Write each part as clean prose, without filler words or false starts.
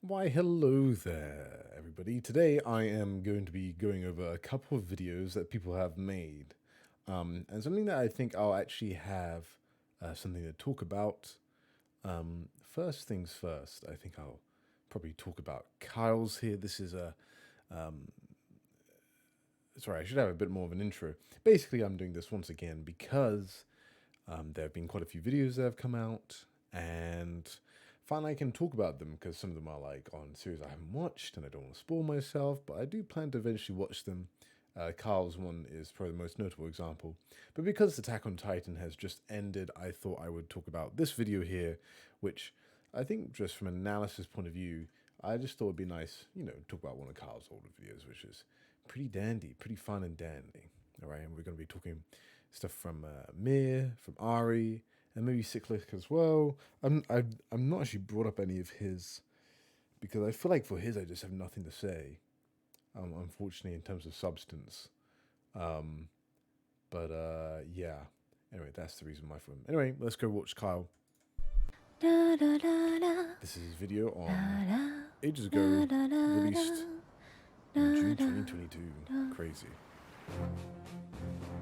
Why, hello there, everybody. Today I am going to be going over a couple of videos that people have made, and something that I think I'll actually have something to talk about. First things first, I think I'll probably talk about Kyle's here. This is a sorry, I should have a bit more of an intro. Basically, I'm doing this once again because there have been quite a few videos that have come out, and finally I can talk about them because some of them are like on series I haven't watched, and I don't want to spoil myself, but I do plan to eventually watch them. Kyle's one is probably the most notable example. But because Attack on Titan has just ended, I thought I would talk about this video here, which I think just from an analysis point of view, I just thought it'd be nice, talk about one of Kyle's older videos, which is pretty dandy, pretty fun and dandy. All right, and we're going to be talking stuff from Myre, from Ari, and maybe Cyclic as well. I'm not actually brought up any of his because I feel like for his I just have nothing to say. Unfortunately, in terms of substance. Um, but yeah. Anyway, that's the reason why for him. Anyway, let's go watch Kyle. This is his video on ages ago, released in June 2022. Crazy.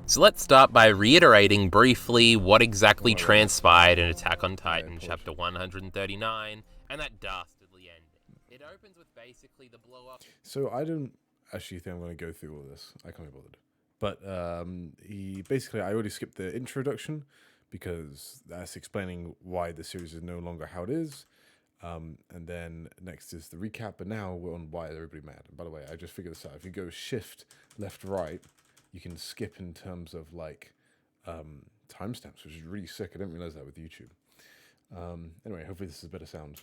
So let's start by reiterating briefly what exactly transpired in Attack on Titan chapter 139 and that dastardly ending. It opens with basically the blow up. So I don't actually think I'm going to go through all this. I can't be bothered. But I already skipped the introduction because that's explaining why the series is no longer how it is. And then next is the recap, but now we're on why everybody mad. And by the way, I just figured this out. If you go shift left right, you can skip in terms of like timestamps, which is really sick. I didn't realize that with YouTube. Anyway, hopefully this is better sound.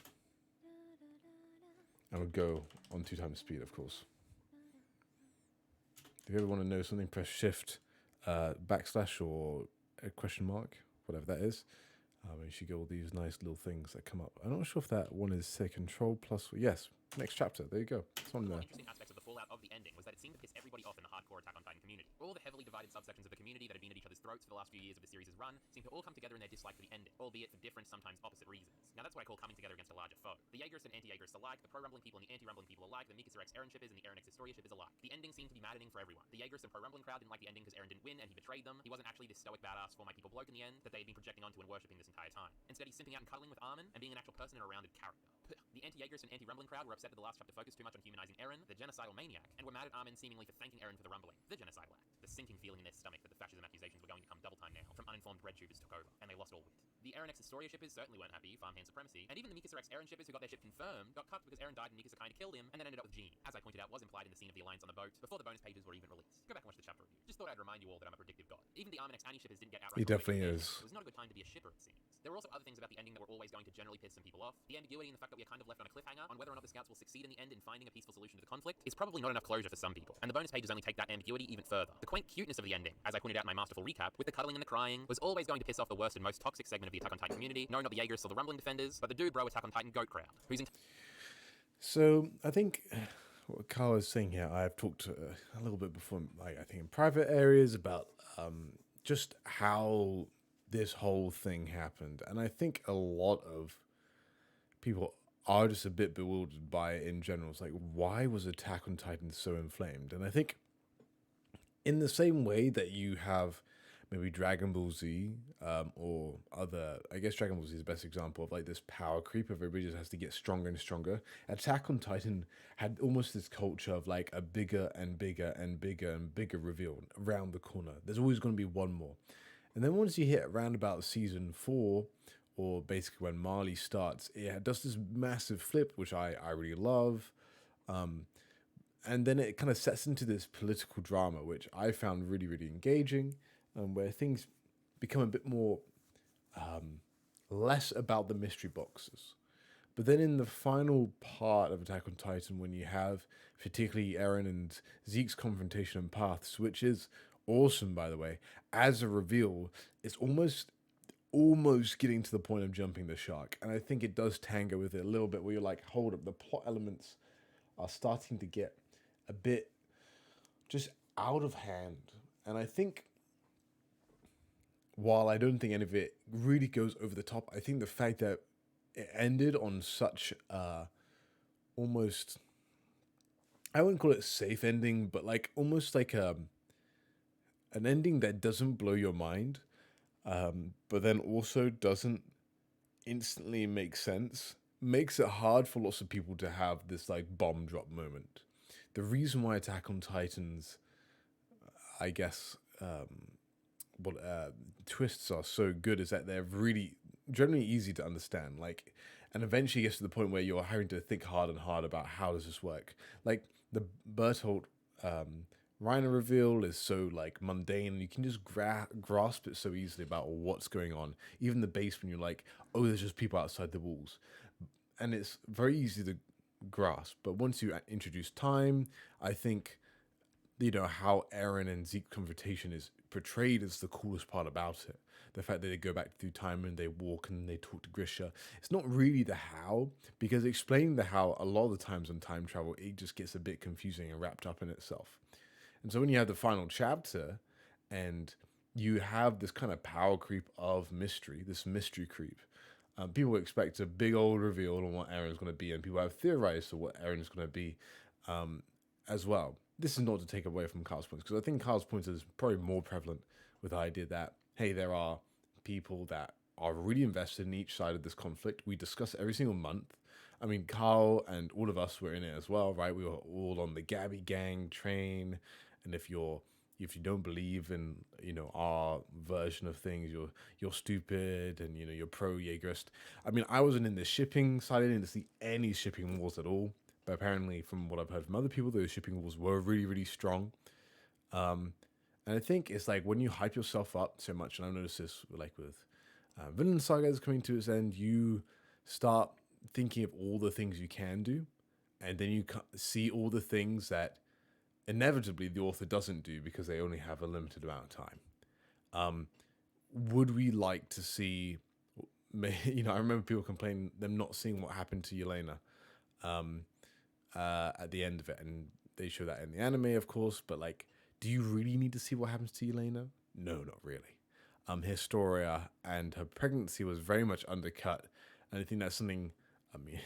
And we'll go on 2x speed, of course. If you ever want to know something, press shift, backslash, or a question mark, whatever that is. And you should get all these nice little things that come up. I'm not sure if that one is, say, control plus. Yes, next chapter. There you go. It's on there. Interesting aspects of the fallout of the ending was that it seemed to piss everybody off in the hardcore Attack on Titan community. All the heavily divided subsections of the community that had been at each other's throats for the last few years of the series' run seemed to all come together in their dislike for the ending, albeit for different, sometimes opposite reasons. Now that's what I call coming together against a larger foe. The Jaegerists and anti-Jaegerists alike, the pro-rumbling people and the anti-rumbling people alike, the Mikasa Rex Eren ship is and the Eren X Historia ship is alike. The ending seemed to be maddening for everyone. The Jaegerists and pro-rumbling crowd didn't like the ending because Eren didn't win and he betrayed them. He wasn't actually this stoic badass for my people bloke in the end that they had been projecting onto and worshipping this entire time. Instead, he's simping out and cuddling with Armin and being an actual person and a rounded character. The anti-Jaegerists and anti-rumbling crowd were upset that the last chapter focused too much on humanizing Eren, the genocidal maniac, and were mad at Armin seemingly for thanking Eren for the rumbling, the genocidal act. The sinking feeling in their stomach that the fascism accusations were going to come double time now from uninformed bread tubers took over, and they lost all wit. The Eren X Historia shippers certainly weren't happy, farmhand supremacy, and even the Mikasa Rex Eren shippers who got their ship confirmed got cut because Eren died and Mikasa kinda killed him, and then ended up with Jean. As I pointed out, was implied in the scene of the alliance on the boat before the bonus pages were even released. Go back and watch the chapter review. Just thought I'd remind you all that I'm a predictive god. Even the Armin X Annie shippers didn't get outright. He definitely is. It was not a good time to be a shipper, it seems. There were also other things about the ending that were always going to generally piss some people off. The ambiguity and the fact that we are kind of left on a cliffhanger on whether or not the scouts will succeed in the end in finding a peaceful solution to the conflict is probably not enough closure for some people, and the bonus pages only take that ambiguity even further. The quaint cuteness of the ending, as I pointed out in my masterful recap, with the cuddling and the crying, was always going to piss off the worst and most toxic segment of the Attack on Titan community. No, not the Jaegerists or the rumbling defenders, but the dude bro Attack on Titan goat crowd, who's in. So I think what Kyle is saying here, I've talked a little bit before, like I think in private areas about just how this whole thing happened, and I think a lot of people are just a bit bewildered by it in general. It's like, why was Attack on Titan so inflamed? And I think in the same way that you have maybe Dragon Ball Z or other, I guess Dragon Ball Z is the best example of like this power creep of everybody just has to get stronger and stronger. Attack on Titan had almost this culture of like a bigger and bigger and bigger and bigger reveal around the corner. There's always going to be one more. And then once you hit around about season 4, or basically when Marley starts, it does this massive flip, which I really love. And then it kind of sets into this political drama, which I found really, really engaging, where things become a bit more less about the mystery boxes. But then in the final part of Attack on Titan, when you have particularly Eren and Zeke's confrontation and paths, which is awesome, by the way, as a reveal, it's almost getting to the point of jumping the shark. And I think it does tango with it a little bit, where you're like, hold up, the plot elements are starting to get a bit just out of hand. And I think, while I don't think any of it really goes over the top, I think the fact that it ended on such a almost, I wouldn't call it a safe ending, but like almost like an ending that doesn't blow your mind, but then also doesn't instantly make sense. Makes it hard for lots of people to have this like bomb drop moment. The reason why Attack on Titans, I guess, what twists are so good is that they're really generally easy to understand. Like, and eventually gets to the point where you're having to think hard and hard about how does this work. Like the Bertolt Reiner reveal is so like mundane, and you can just grasp it so easily about what's going on. Even the base when you're like, oh, there's just people outside the walls, and it's very easy to grasp. But once you introduce time, I think how Eren and Zeke's confrontation is portrayed is the coolest part about it. The fact that they go back through time and they walk and they talk to Grisha. It's not really the how, because explaining the how a lot of the times on time travel, it just gets a bit confusing and wrapped up in itself. And so when you have the final chapter and you have this kind of power creep of mystery, this mystery creep, people expect a big old reveal on what Eren's going to be, and people have theorized of what Eren's going to be as well. This is not to take away from Kyle's points, because I think Kyle's points is probably more prevalent with the idea that, hey, there are people that are really invested in each side of this conflict. We discuss it every single month. I mean, Kyle and all of us were in it as well, right? We were all on the Gabby gang train, and if you don't believe in our version of things, you're stupid, and you're pro Jaegerist. I mean, I wasn't in the shipping side. I didn't see any shipping wars at all. But apparently, from what I've heard from other people, those shipping wars were really, really strong. And I think it's like when you hype yourself up so much, and I've noticed this like with Vinland Saga is coming to its end, you start thinking of all the things you can do, and then you see all the things that inevitably the author doesn't do because they only have a limited amount of time. Would we like to see, I remember people complaining them not seeing what happened to Yelena at the end of it, and they show that in the anime, of course, but like, do you really need to see what happens to Yelena? No, not really. Historia and her pregnancy was very much undercut, and I think that's something, I mean,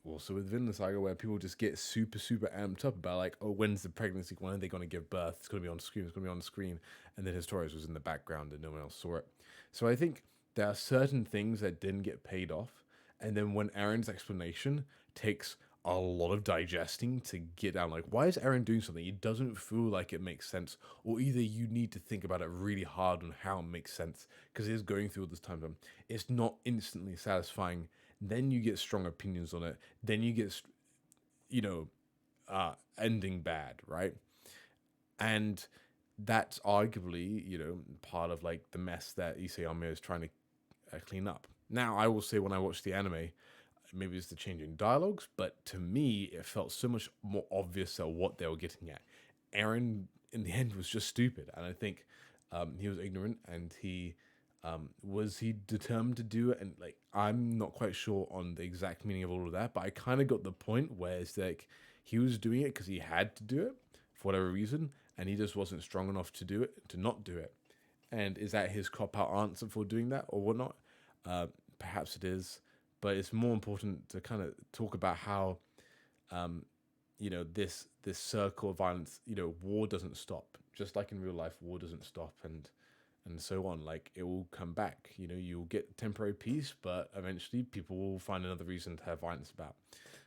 also with Vinland Saga, where people just get super, super amped up about like, oh, when's the pregnancy? When are they going to give birth? It's going to be on screen. It's going to be on screen. And then Historia was in the background and no one else saw it. So I think there are certain things that didn't get paid off. And then when Eren's explanation takes a lot of digesting to get down, like, why is Eren doing something? It doesn't feel like it makes sense. Or either you need to think about it really hard on how it makes sense, because it is going through all this time. It's not instantly satisfying. Then you get strong opinions on it. Then you get, ending bad, right? And that's arguably, part of like the mess that Isayama is trying to clean up. Now, I will say when I watched the anime, maybe it's the changing dialogues, but to me, it felt so much more obvious at what they were getting at. Eren, in the end, was just stupid, and I think he was ignorant, and was he determined to do it? And like, I'm not quite sure on the exact meaning of all of that, but I kind of got the point where it's like he was doing it because he had to do it for whatever reason, and he just wasn't strong enough to do it, to not do it. And is that his cop out answer for doing that or whatnot? Perhaps it is, but it's more important to kind of talk about how, this circle of violence, war doesn't stop. Just like in real life, war doesn't stop, and so on. Like, it will come back. You'll get temporary peace, but eventually people will find another reason to have violence about.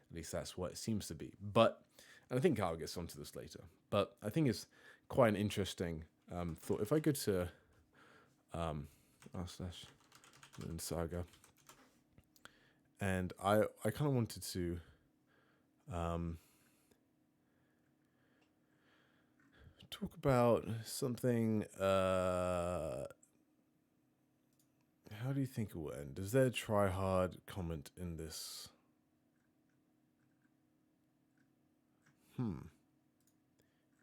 At least that's what it seems to be. But, and I think I'll get onto this later. But I think it's quite an interesting thought. If I go to / Saga, and I kind of wanted to talk about something. How do you think it will end? Is there a try hard comment in this?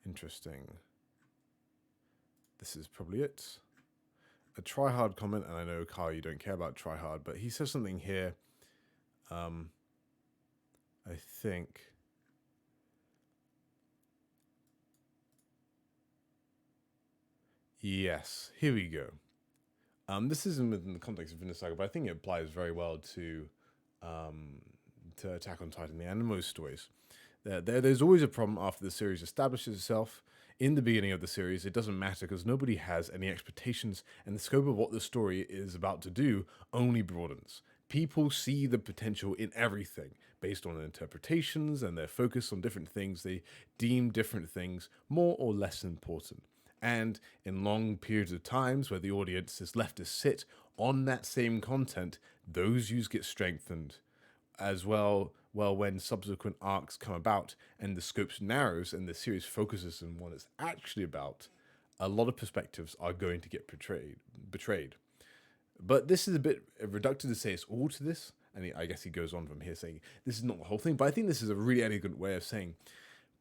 Interesting. This is probably it. A try hard comment, and I know, Kyle, you don't care about try hard, but he says something here. I think. Yes, here we go. This isn't within the context of Vinland Saga, but I think it applies very well to to Attack on Titan, and most stories. There's always a problem after the series establishes itself. In the beginning of the series, it doesn't matter because nobody has any expectations, and the scope of what the story is about to do only broadens. People see the potential in everything based on their interpretations and their focus on different things. They deem different things more or less important. And in long periods of times where the audience is left to sit on that same content, those views get strengthened as well. Well, when subsequent arcs come about and the scope narrows and the series focuses on what it's actually about, a lot of perspectives are going to get betrayed. But this is a bit reductive to say it's all to this, and I guess he goes on from here saying this is not the whole thing. But I think this is a really elegant way of saying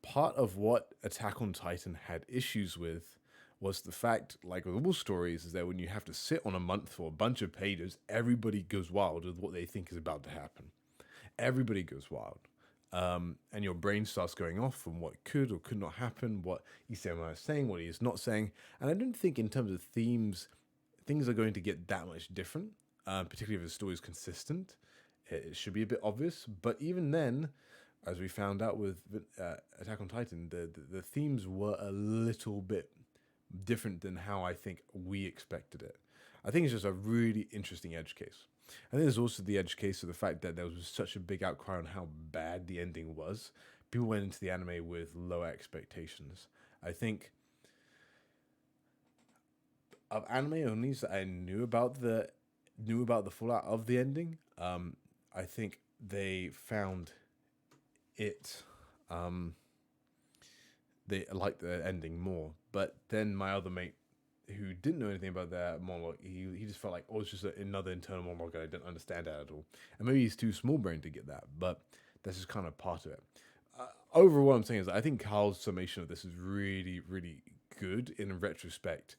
part of what Attack on Titan had issues with was the fact, like with all stories, is that when you have to sit on a month for a bunch of pages, everybody goes wild with what they think is about to happen. Everybody goes wild. And your brain starts going off from what could or could not happen, what Isayama is saying, what he is not saying. And I don't think in terms of themes, things are going to get that much different, particularly if the story is consistent. It should be a bit obvious. But even then, as we found out with Attack on Titan, the themes were a little bit different than how I think we expected it. I think it's just a really interesting edge case. And there's also the edge case of the fact that there was such a big outcry on how bad the ending was. People went into the anime with low expectations. I think of anime onlys that I knew about the fallout of the ending, I think they found it they liked the ending more. But then my other mate who didn't know anything about that monologue, he just felt like, oh, it's just another internal monologue and I didn't understand that at all. And maybe he's too small brained to get that, but that's just kind of part of it. Overall, what I'm saying is that I think Kyle's summation of this is really, really good in retrospect.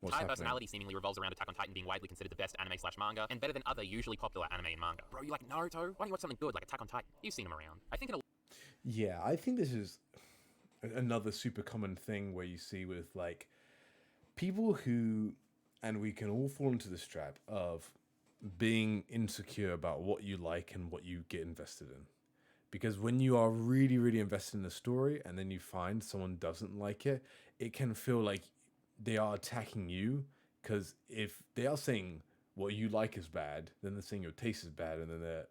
What's Entire happening. personality seemingly revolves around Attack on Titan being widely considered the best anime/manga and better than other usually popular anime and manga. Bro, you like Naruto? Why don't you watch something good like Attack on Titan? You've seen them around. I think in a Yeah, I think this is another super common thing where you see with like people who, and we can all fall into this trap of being insecure about what you like and what you get invested in. Because when you are really, really invested in a story and then you find someone doesn't like it, it can feel like they are attacking you. Because if they are saying what you like is bad, then they're saying your taste is bad, and then they're,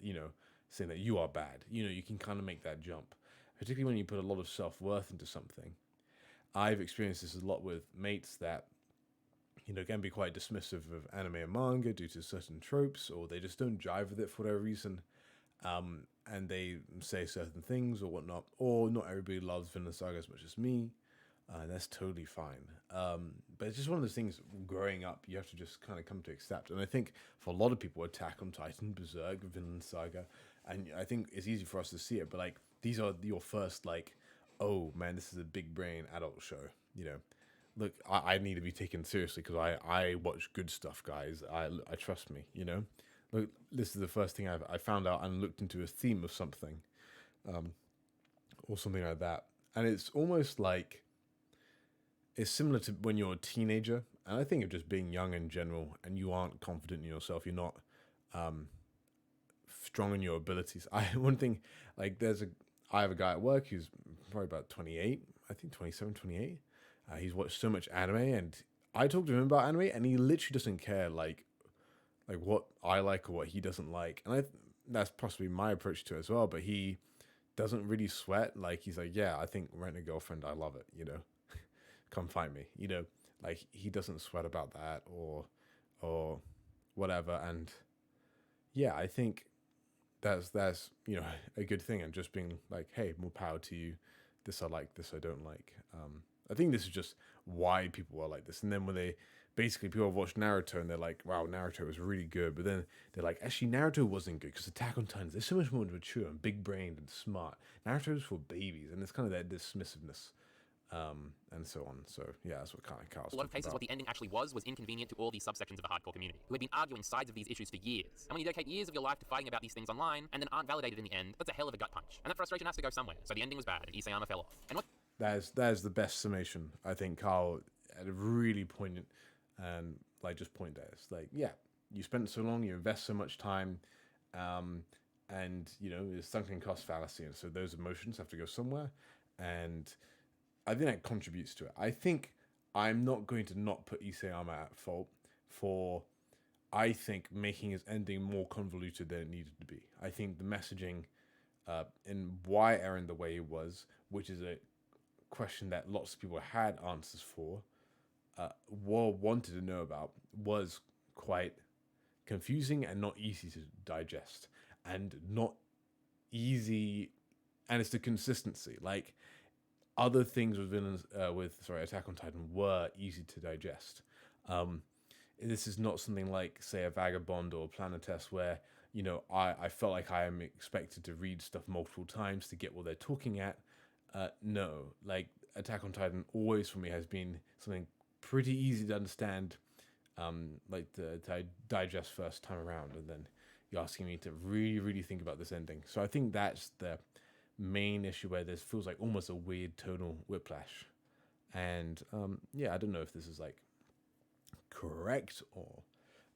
saying that you are bad. You can kind of make that jump, particularly when you put a lot of self-worth into something. I've experienced this a lot with mates that can be quite dismissive of anime and manga due to certain tropes, or they just don't jive with it for whatever reason. And they say certain things or whatnot, or not everybody loves Vinland Saga as much as me. That's totally fine. But it's just one of those things growing up, you have to just kind of come to accept. And I think for a lot of people, Attack on Titan, Berserk, Vinland Saga, and I think it's easy for us to see it, but like these are your first, like, oh man, this is a big brain adult show, Look, I need to be taken seriously because I watch good stuff, guys. I trust me, Look, this is the first thing I found out and looked into a theme of something, or something like that. And it's almost like it's similar to when you're a teenager. And I think of just being young in general, and you aren't confident in yourself. You're not strong in your abilities. One thing, like I have a guy at work who's probably about 28, I think 27, 28. He's watched so much anime, and I talked to him about anime, and he literally doesn't care like what I like or what he doesn't like, and that's possibly my approach to it as well. But he doesn't really sweat. Like he's like, yeah, I think Rent a Girlfriend, I love it. Come find me. Like he doesn't sweat about that or whatever. And yeah, I think that's a good thing, and just being like, hey, more power to you. This I like, this I don't like. I think this is just why people are like this. And then when people watch Naruto and they're like, wow, Naruto was really good. But then they're like, actually, Naruto wasn't good because Attack on Titan, they're so much more mature and big brained and smart. Naruto's for babies. And it's kind of that dismissiveness, and so on. So yeah, that's what kind of Kyle's a lot of cases, about. what the ending actually was inconvenient to all these subsections of the hardcore community, who had been arguing sides of these issues for years. And when you dedicate years of your life to fighting about these things online, and then aren't validated in the end, that's a hell of a gut punch. And that frustration has to go somewhere. So the ending was bad, and Isayama fell off. And what That is the best summation. I think Kyle had a really poignant and just point there. It's like, yeah, you spent so long, you invest so much time, and there's sunken cost fallacy, and so those emotions have to go somewhere, and I think that contributes to it. I think I'm not going to not put Isayama at fault for, I think, making his ending more convoluted than it needed to be. I think the messaging and why Eren the way he was, which is a question that lots of people had answers for, wanted to know about, was quite confusing and not easy to digest, and not easy, and it's the consistency. Like, other things with Attack on Titan were easy to digest. This is not something like, say, a Vagabond or Planetes, where I felt like I am expected to read stuff multiple times to get what they're talking at. No, like, Attack on Titan always for me has been something pretty easy to understand, like to digest first time around, and then you're asking me to really, really think about this ending. So I think that's the main issue, where this feels like almost a weird tonal whiplash. And I don't know if this is like correct or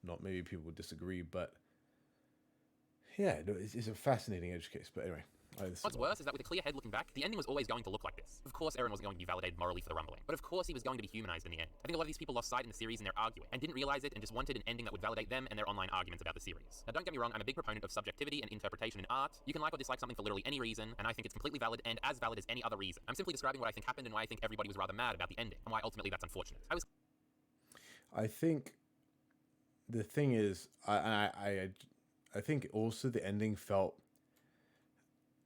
not. Maybe people would disagree, but it's a fascinating edge case. But anyway. What's worse is that with a clear head looking back, the ending was always going to look like this. Of course, Eren wasn't going to be validated morally for the rumbling, but of course he was going to be humanized in the end. I think a lot of these people lost sight in the series and they're arguing, and didn't realize it, and just wanted an ending that would validate them and their online arguments about the series. Now, don't get me wrong, I'm a big proponent of subjectivity and interpretation in art. You can like or dislike something for literally any reason, and I think it's completely valid and as valid as any other reason. I'm simply describing what I think happened and why I think everybody was rather mad about the ending, and why ultimately that's unfortunate. I think the thing is, I think also the ending felt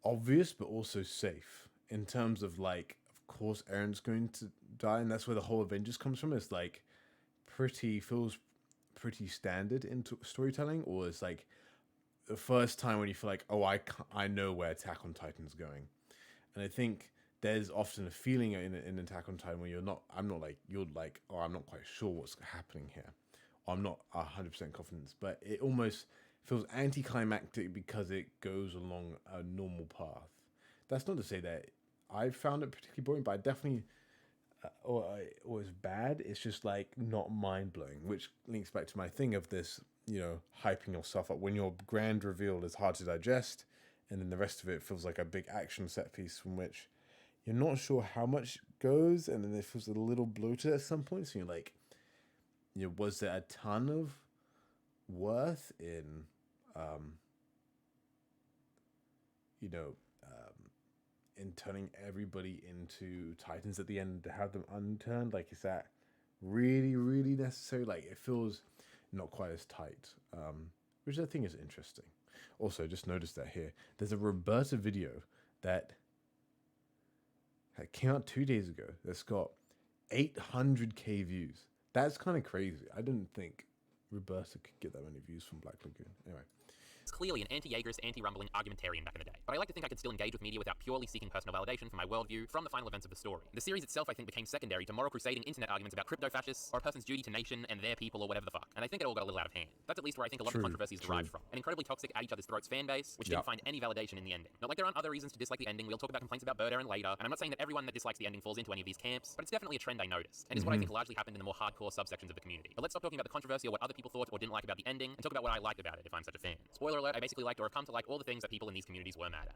obvious but also safe, in terms of, like, of course Eren's going to die, and that's where the whole Avengers comes from. It's like feels pretty standard in storytelling, or it's like the first time when you feel like, oh, I know where Attack on Titan's going. And I think there's often a feeling in Attack on Titan where you're not quite sure what's happening here, or I'm not 100% confident, but it almost feels anticlimactic because it goes along a normal path. That's not to say that I found it particularly boring, but I definitely, or it was bad. It's just like not mind blowing, which links back to my thing of this, hyping yourself up when your grand reveal is hard to digest, and then the rest of it feels like a big action set piece from which you're not sure how much goes, and then it feels a little bloated at some points. So you're like, was there a ton of worth in in turning everybody into Titans at the end to have them unturned? Like, is that really, really necessary? Like, it feels not quite as tight, which I think is interesting. Also, just noticed that here, there's a Roberta video that came out 2 days ago that's got 800k views. That's kind of crazy. I didn't think Roberta could get that many views from Black Lagoon. Anyway. It's clearly an anti-Jaegerist, anti-rumbling argumentarian back in the day. But I like to think I could still engage with media without purely seeking personal validation for my worldview from the final events of the story. The series itself, I think, became secondary to moral crusading internet arguments about crypto-fascists, or a person's duty to nation and their people, or whatever the fuck. And I think it all got a little out of hand. That's at least where I think a lot of the controversy is derived from. An incredibly toxic, at each other's throats fan base, which didn't find any validation in the ending. Not like there aren't other reasons to dislike the ending. We'll talk about complaints about Bird Eren later, and I'm not saying that everyone that dislikes the ending falls into any of these camps, but it's definitely a trend I noticed, and is what I think largely happened in the more hardcore subsections of the community. But let's stop talking about the controversy or what other people thought or didn't like about the ending, and talk about what I liked about it, if I'm such a fan. Spoiler alert, I basically liked or have come to like all the things that people in these communities were mad at.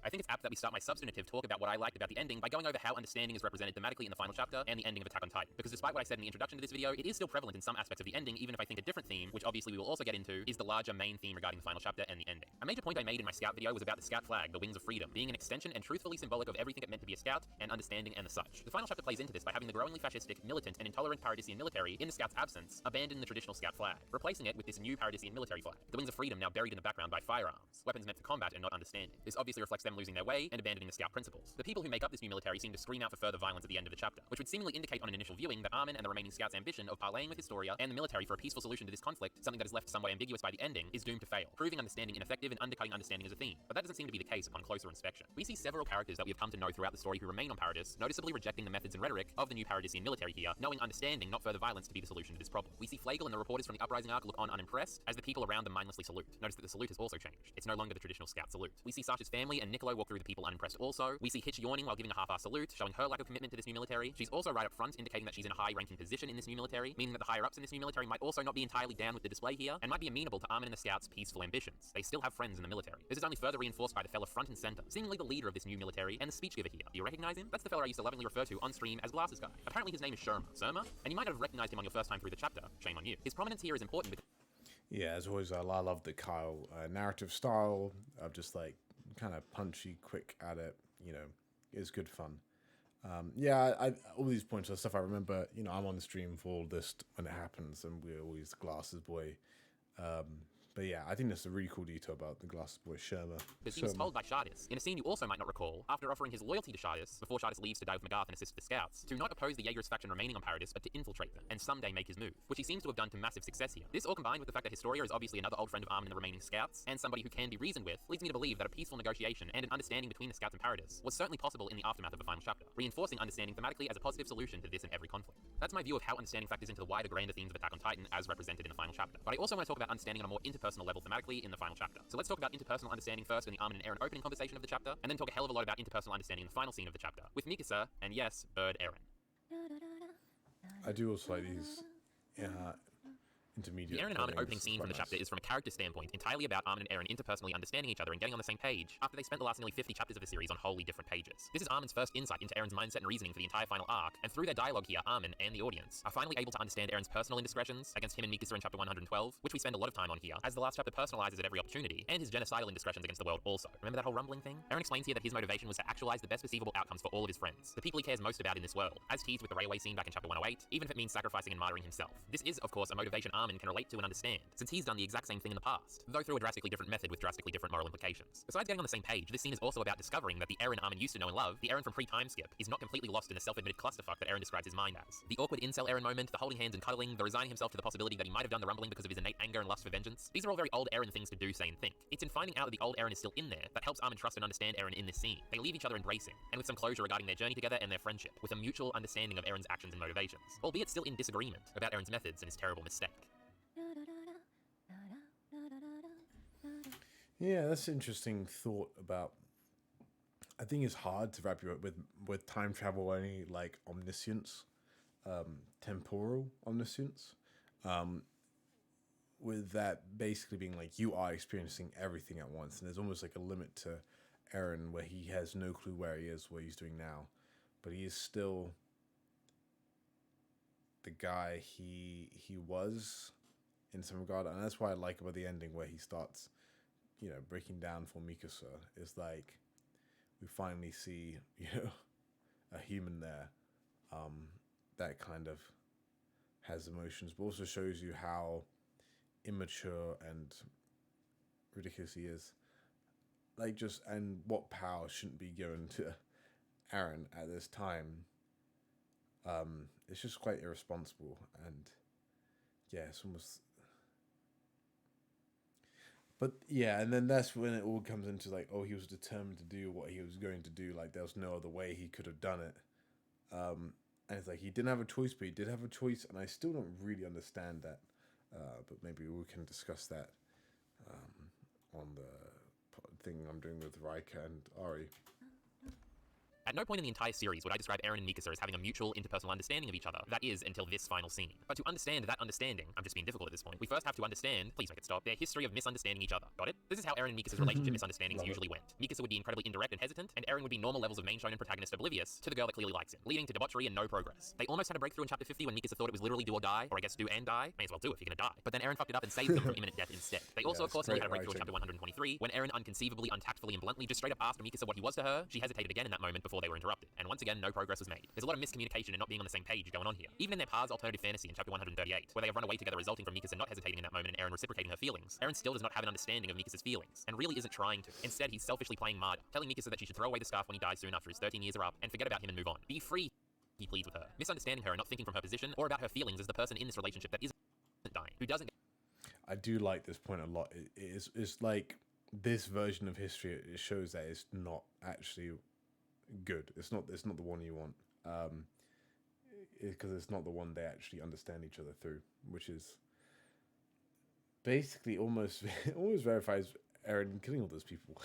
I think it's apt that we start my substantive talk about what I liked about the ending by going over how understanding is represented thematically in the final chapter and the ending of Attack on Titan. Because despite what I said in the introduction to this video, it is still prevalent in some aspects of the ending, even if I think a different theme, which obviously we will also get into, is the larger main theme regarding the final chapter and the ending. A major point I made in my Scout video was about the Scout flag, the Wings of Freedom, being an extension and truthfully symbolic of everything it meant to be a Scout, and understanding and the such. The final chapter plays into this by having the growingly fascistic, militant, and intolerant Paradisian military, in the Scout's absence, abandon the traditional Scout flag, replacing it with this new Paradisian military flag. The Wings of Freedom now buried in the background by firearms, weapons meant for combat and not understanding. This obviously reflects them losing their way and abandoning the Scout principles. The people who make up this new military seem to scream out for further violence at the end of the chapter, which would seemingly indicate on an initial viewing that Armin and the remaining Scouts' ambition of parlaying with Historia and the military for a peaceful solution to this conflict, something that is left somewhat ambiguous by the ending, is doomed to fail, proving understanding ineffective and undercutting understanding as a theme. But that doesn't seem to be the case upon closer inspection. We see several characters that we have come to know throughout the story who remain on Paradis, noticeably rejecting the methods and rhetoric of the new Paradisian military here, knowing understanding, not further violence, to be the solution to this problem. We see Flagle and the reporters from the Uprising arc look on unimpressed, as the people around them mindlessly salute. Notice that the salute has also changed. It's no longer the traditional Scout salute. We see Sasha's family and Nicholas Piccolo walk through the people unimpressed also. We see Hitch yawning while giving a half-assed salute, showing her lack of commitment to this new military. She's also right up front indicating that she's in a high-ranking position in this new military, meaning that the higher-ups in this new military might also not be entirely down with the display here, and might be amenable to Armin and the Scouts' peaceful ambitions. They still have friends in the military. This is only further reinforced by the fella front and center, seemingly the leader of this new military and the speech giver here. Do you recognize him? That's the fella I used to lovingly refer to on stream as Glasses Guy. Apparently his name is Sherma. And you might not have recognized him on your first time through the chapter. Shame on you. His prominence here is important because Yeah, as always, I love the Kyle narrative style of just like kind of punchy, quick at it. You know, it's good fun. I all these points are stuff I remember. You know, I'm on the stream for all this when it happens, and we're always Glasses Boy. But yeah, I think that's a really cool detail about the Glasses Boy Sherma. he was told by Shardis, in a scene you also might not recall, after offering his loyalty to Shardis, before Shardis leaves to die with Magarth and assist the Scouts, to not oppose the Jaeger's faction remaining on Paradis, but to infiltrate them, and someday make his move, which he seems to have done to massive success here. This all combined with the fact that Historia is obviously another old friend of Armin and the remaining Scouts, and somebody who can be reasoned with, leads me to believe that a peaceful negotiation and an understanding between the Scouts and Paradis was certainly possible in the aftermath of the final chapter, reinforcing understanding thematically as a positive solution to this and every conflict. That's my view of how understanding factors into the wider grander themes of Attack on Titan as represented in the final chapter. But I also want to talk about understanding on a more interpersonal level thematically in the final chapter. So let's talk about interpersonal understanding first in the Armin and Eren opening conversation of the chapter, and then talk a hell of a lot about interpersonal understanding in the final scene of the chapter, with Mikasa and yes, Bird Eren. I do also like these intermediate. The Eren and Armin opening scene from the nice. chapter is from a character standpoint entirely about Armin and Eren interpersonally understanding each other and getting on the same page after they spent the last nearly 50 chapters of the series on wholly different pages. This is Armin's first insight into Eren's mindset and reasoning for the entire final arc, and through their dialogue here, Armin and the audience are finally able to understand Eren's personal indiscretions against him and Mikasa in chapter 112, which we spend a lot of time on here, as the last chapter personalizes at every opportunity, and his genocidal indiscretions against the world also. Remember that whole rumbling thing? Eren explains here that his motivation was to actualize the best perceivable outcomes for all of his friends, the people he cares most about in this world, as teased with the railway scene back in chapter 108, even if it means sacrificing and martyring himself. This is, of course, a motivation Armin can relate to and understand, since he's done the exact same thing in the past, though through a drastically different method with drastically different moral implications. Besides getting on the same page, this scene is also about discovering that the Eren Armin used to know and love, the Eren from pre-time skip, is not completely lost in the self-admitted clusterfuck that Eren describes his mind as. The awkward incel Eren moment, the holding hands and cuddling, the resigning himself to the possibility that he might have done the rumbling because of his innate anger and lust for vengeance. These are all very old Eren things to do, say, and think. It's in finding out that the old Eren is still in there that helps Armin trust and understand Eren in this scene. They leave each other embracing, and with some closure regarding their journey together and their friendship, with a mutual understanding of Eren's actions and motivations, albeit still in disagreement about Eren's methods and his terrible mistake. Yeah, that's an interesting thought about. I think it's hard to wrap you up with time travel or any like omniscience, temporal omniscience. With that basically being like you are experiencing everything at once, and there's almost like a limit to Eren where he has no clue where he is, what he's doing now, but he is still the guy he was in some regard, and that's why I like about the ending where he starts, you know, breaking down for Mikasa. Is like we finally see, you know, a human there, that kind of has emotions, but also shows you how immature and ridiculous he is. Like just, and what power shouldn't be given to Eren at this time. It's just quite irresponsible, and yeah, it's almost. But yeah, and then that's when it all comes into like, oh, he was determined to do what he was going to do. Like there was no other way he could have done it. And it's like he didn't have a choice, but he did have a choice, and I still don't really understand that. But maybe we can discuss that on the thing I'm doing with Rika and Ari. At no point in the entire series would I describe Eren and Mikasa as having a mutual interpersonal understanding of each other. That is, until this final scene. But to understand that understanding, I'm just being difficult at this point, we first have to understand, please make it stop, their history of misunderstanding each other. Got it? This is how Eren and Mikasa's relationship misunderstandings usually went. Mikasa would be incredibly indirect and hesitant, and Eren would be normal levels of main shonen protagonist oblivious to the girl that clearly likes him, leading to debauchery and no progress. They almost had a breakthrough in chapter 50 when Mikasa thought it was literally do or die, or I guess do and die. May as well do if you're gonna die. But then Eren fucked it up and saved them from imminent death instead. They also, of course, nearly had a breakthrough in chapter 123, when Eren unconceivably, untactfully, and bluntly just straight up asked Mikasa what he was to her. She hesitated again in that moment before they were interrupted. And once again, no progress was made. There's a lot of miscommunication and not being on the same page going on here. Even in their paths alternative fantasy in chapter 138, where they have run away together resulting from Mikasa not hesitating in that moment and Eren reciprocating her feelings, Eren still does not have an understanding of Mikasa's feelings, and really isn't trying to. Instead, he's selfishly playing martyr, telling Mikasa that she should throw away the scarf when he dies soon after his 13 years are up, and forget about him and move on. Be free, he pleads with her, misunderstanding her and not thinking from her position, or about her feelings as the person in this relationship that isn't dying, who doesn't. I do like this point a lot. It's like this version of history. It shows that it's not actually good. It's not the one you want. Because it's not the one they actually understand each other through, which is basically almost verifies Eren killing all those people.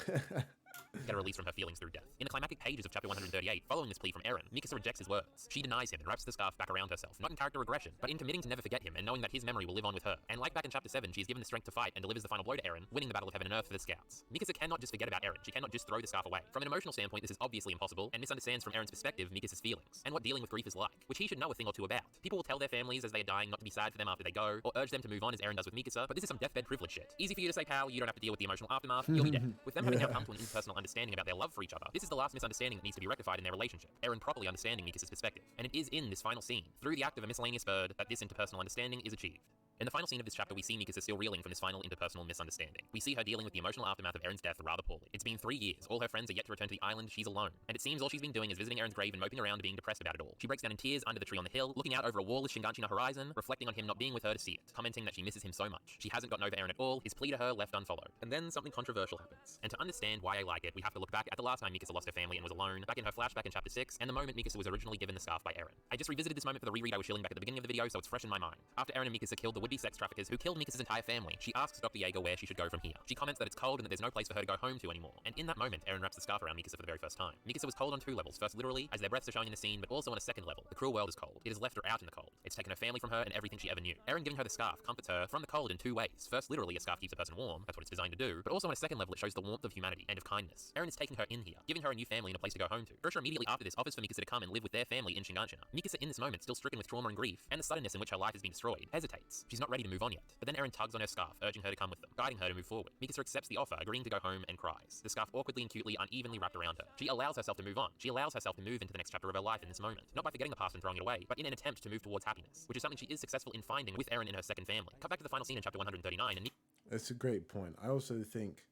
Get a release from her feelings through death. In the climactic pages of chapter 138, following this plea from Eren, Mikasa rejects his words. She denies him and wraps the scarf back around herself, not in character regression, but in committing to never forget him and knowing that his memory will live on with her. And like back in chapter 7, she is given the strength to fight and delivers the final blow to Eren, winning the battle of heaven and earth for the scouts. Mikasa cannot just forget about Eren. She cannot just throw the scarf away. From an emotional standpoint, this is obviously impossible, and misunderstands from Eren's perspective Mikasa's feelings, and what dealing with grief is like, which he should know a thing or two about. People will tell their families as they are dying not to be sad for them after they go, or urge them to move on as Eren does with Mikasa, but this is some deathbed privilege shit. Easy for you to say, pal, you don't have to deal with the emotional aftermath, you'll be dead. With them having now come to an impersonal understanding about their love for each other, this is the last misunderstanding that needs to be rectified in their relationship. Eren properly understanding Mikasa's perspective, and it is in this final scene, through the act of a miscellaneous bird, that this interpersonal understanding is achieved. In the final scene of this chapter, we see Mikasa still reeling from this final interpersonal misunderstanding. We see her dealing with the emotional aftermath of Eren's death rather poorly. It's been 3 years, all her friends are yet to return to the island, she's alone. And it seems all she's been doing is visiting Eren's grave and moping around being depressed about it all. She breaks down in tears under the tree on the hill, looking out over a wall with Shinganshi on the horizon, reflecting on him not being with her to see it, commenting that she misses him so much. She hasn't gotten over Eren at all, his plea to her left unfollowed. And then something controversial happens. And to understand why I like it, we have to look back at the last time Mikasa lost her family and was alone, back in her flashback in chapter 6, and the moment Mikasa was originally given the scarf by Eren. I just revisited this moment for the reread I was shilling back at the beginning of the video, so it's fresh in my mind. After Eren and Mikasa killed the would-be sex traffickers who killed Mikasa's entire family, she asks Dr. Jaeger where she should go from here. She comments that it's cold and that there's no place for her to go home to anymore. And in that moment, Eren wraps the scarf around Mikasa for the very first time. Mikasa was cold on 2 levels. First, literally, as their breaths are showing in the scene, but also on a second level. The cruel world is cold. It has left her out in the cold. It's taken her family from her and everything she ever knew. Eren giving her the scarf comforts her from the cold in 2 ways. First, literally, a scarf keeps a person warm. That's what it's designed to do. But also on a second level, it shows the warmth of humanity and of kindness. Eren is taking her in here, giving her a new family and a place to go home to. Ursha immediately after this offers for Mikasa to come and live with their family in Shinganshina. Mikasa in this moment, still stricken with trauma and grief, and the suddenness in which her life has been destroyed, hesitates. She's not ready to move on yet. But then Eren tugs on her scarf, urging her to come with them, guiding her to move forward. Mikasa accepts the offer, agreeing to go home, and cries. The scarf awkwardly and cutely unevenly wrapped around her. She allows herself to move on. She allows herself to move into the next chapter of her life in this moment. Not by forgetting the past and throwing it away, but in an attempt to move towards happiness, which is something she is successful in finding with Eren in her second family. Cut back to the final scene in chapter 139, and It's a great point. I also think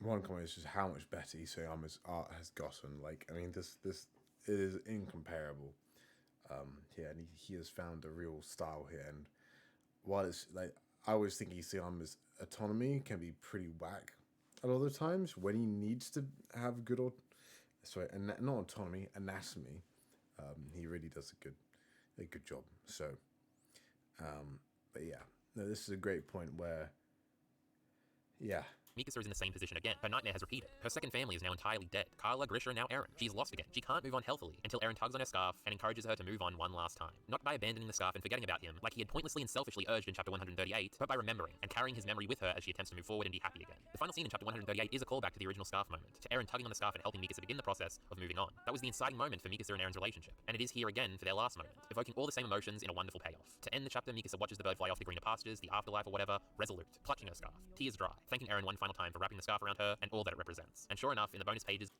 one comment is just how much better Isayama's art has gotten. Like, I mean, this it is incomparable. And he has found a real style here. And while it's like, I always think Isayama's autonomy can be pretty whack a lot of the times when he needs to have good not autonomy, anatomy. He really does a good job. So, but yeah, no, this is a great point where, yeah, Mikasa is in the same position again. Her nightmare has repeated. Her second family is now entirely dead. Carla, Grisha, and now Eren. She's lost again. She can't move on healthily until Eren tugs on her scarf and encourages her to move on one last time. Not by abandoning the scarf and forgetting about him, like he had pointlessly and selfishly urged in chapter 138, but by remembering and carrying his memory with her as she attempts to move forward and be happy again. The final scene in chapter 138 is a callback to the original scarf moment, to Eren tugging on the scarf and helping Mikasa begin the process of moving on. That was the inciting moment for Mikasa and Eren's relationship, and it is here again for their last moment, evoking all the same emotions in a wonderful payoff. To end the chapter, Mikasa watches the bird fly off the greener pastures, the afterlife or whatever, resolute, clutching her scarf, tears dry, thanking Eren one final time for wrapping the scarf around her and all that it represents. And sure enough, in the bonus pages,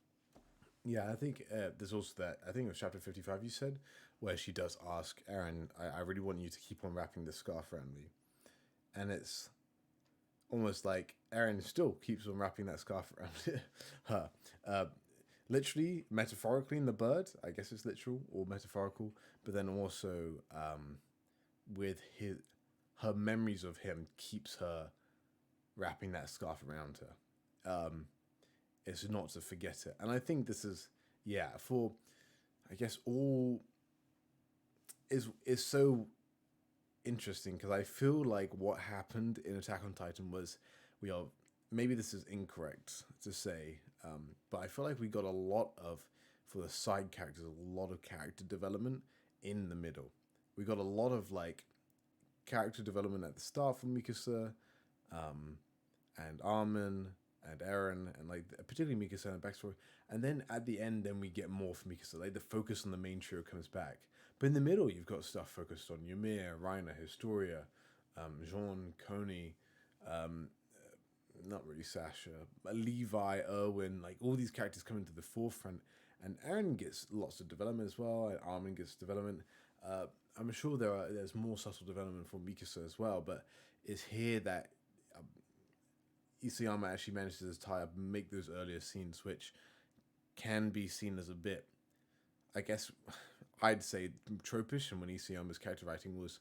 yeah, I think there's also that, I think it was chapter 55 you said, where she does ask Eren, I really want you to keep on wrapping this scarf around me. And it's almost like Eren still keeps on wrapping that scarf around her. Literally, metaphorically in the bird, I guess it's literal or metaphorical, but then also with her memories of him keeps her wrapping that scarf around her. It's not to forget it. And I think this is, for, I guess, all is so interesting because I feel like what happened in Attack on Titan was maybe this is incorrect to say, but I feel like we got a lot of, for the side characters, a lot of character development in the middle. We got a lot of like character development at the start from Mikasa, and Armin and Eren, and like particularly Mikasa and backstory, and then at the end, then we get more from Mikasa. Like the focus on the main trio comes back, but in the middle, you've got stuff focused on Ymir, Reiner, Historia, Jean, Coney, not really Sasha, Levi, Erwin, like all these characters coming to the forefront, and Eren gets lots of development as well, and Armin gets development. I'm sure there's more subtle development for Mikasa as well, but it's here that Isayama actually manages to tie up and make those earlier scenes, which can be seen as a bit, I guess, I'd say tropish, and when Isayama's character writing was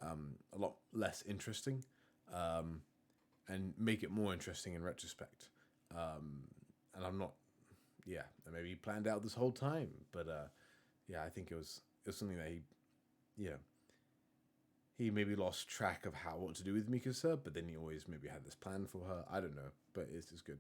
a lot less interesting, and make it more interesting in retrospect. And I'm not, maybe he planned out this whole time, but I think it was something that he maybe lost track of what to do with Mikasa, but then he always maybe had this plan for her. I don't know, but it's just good.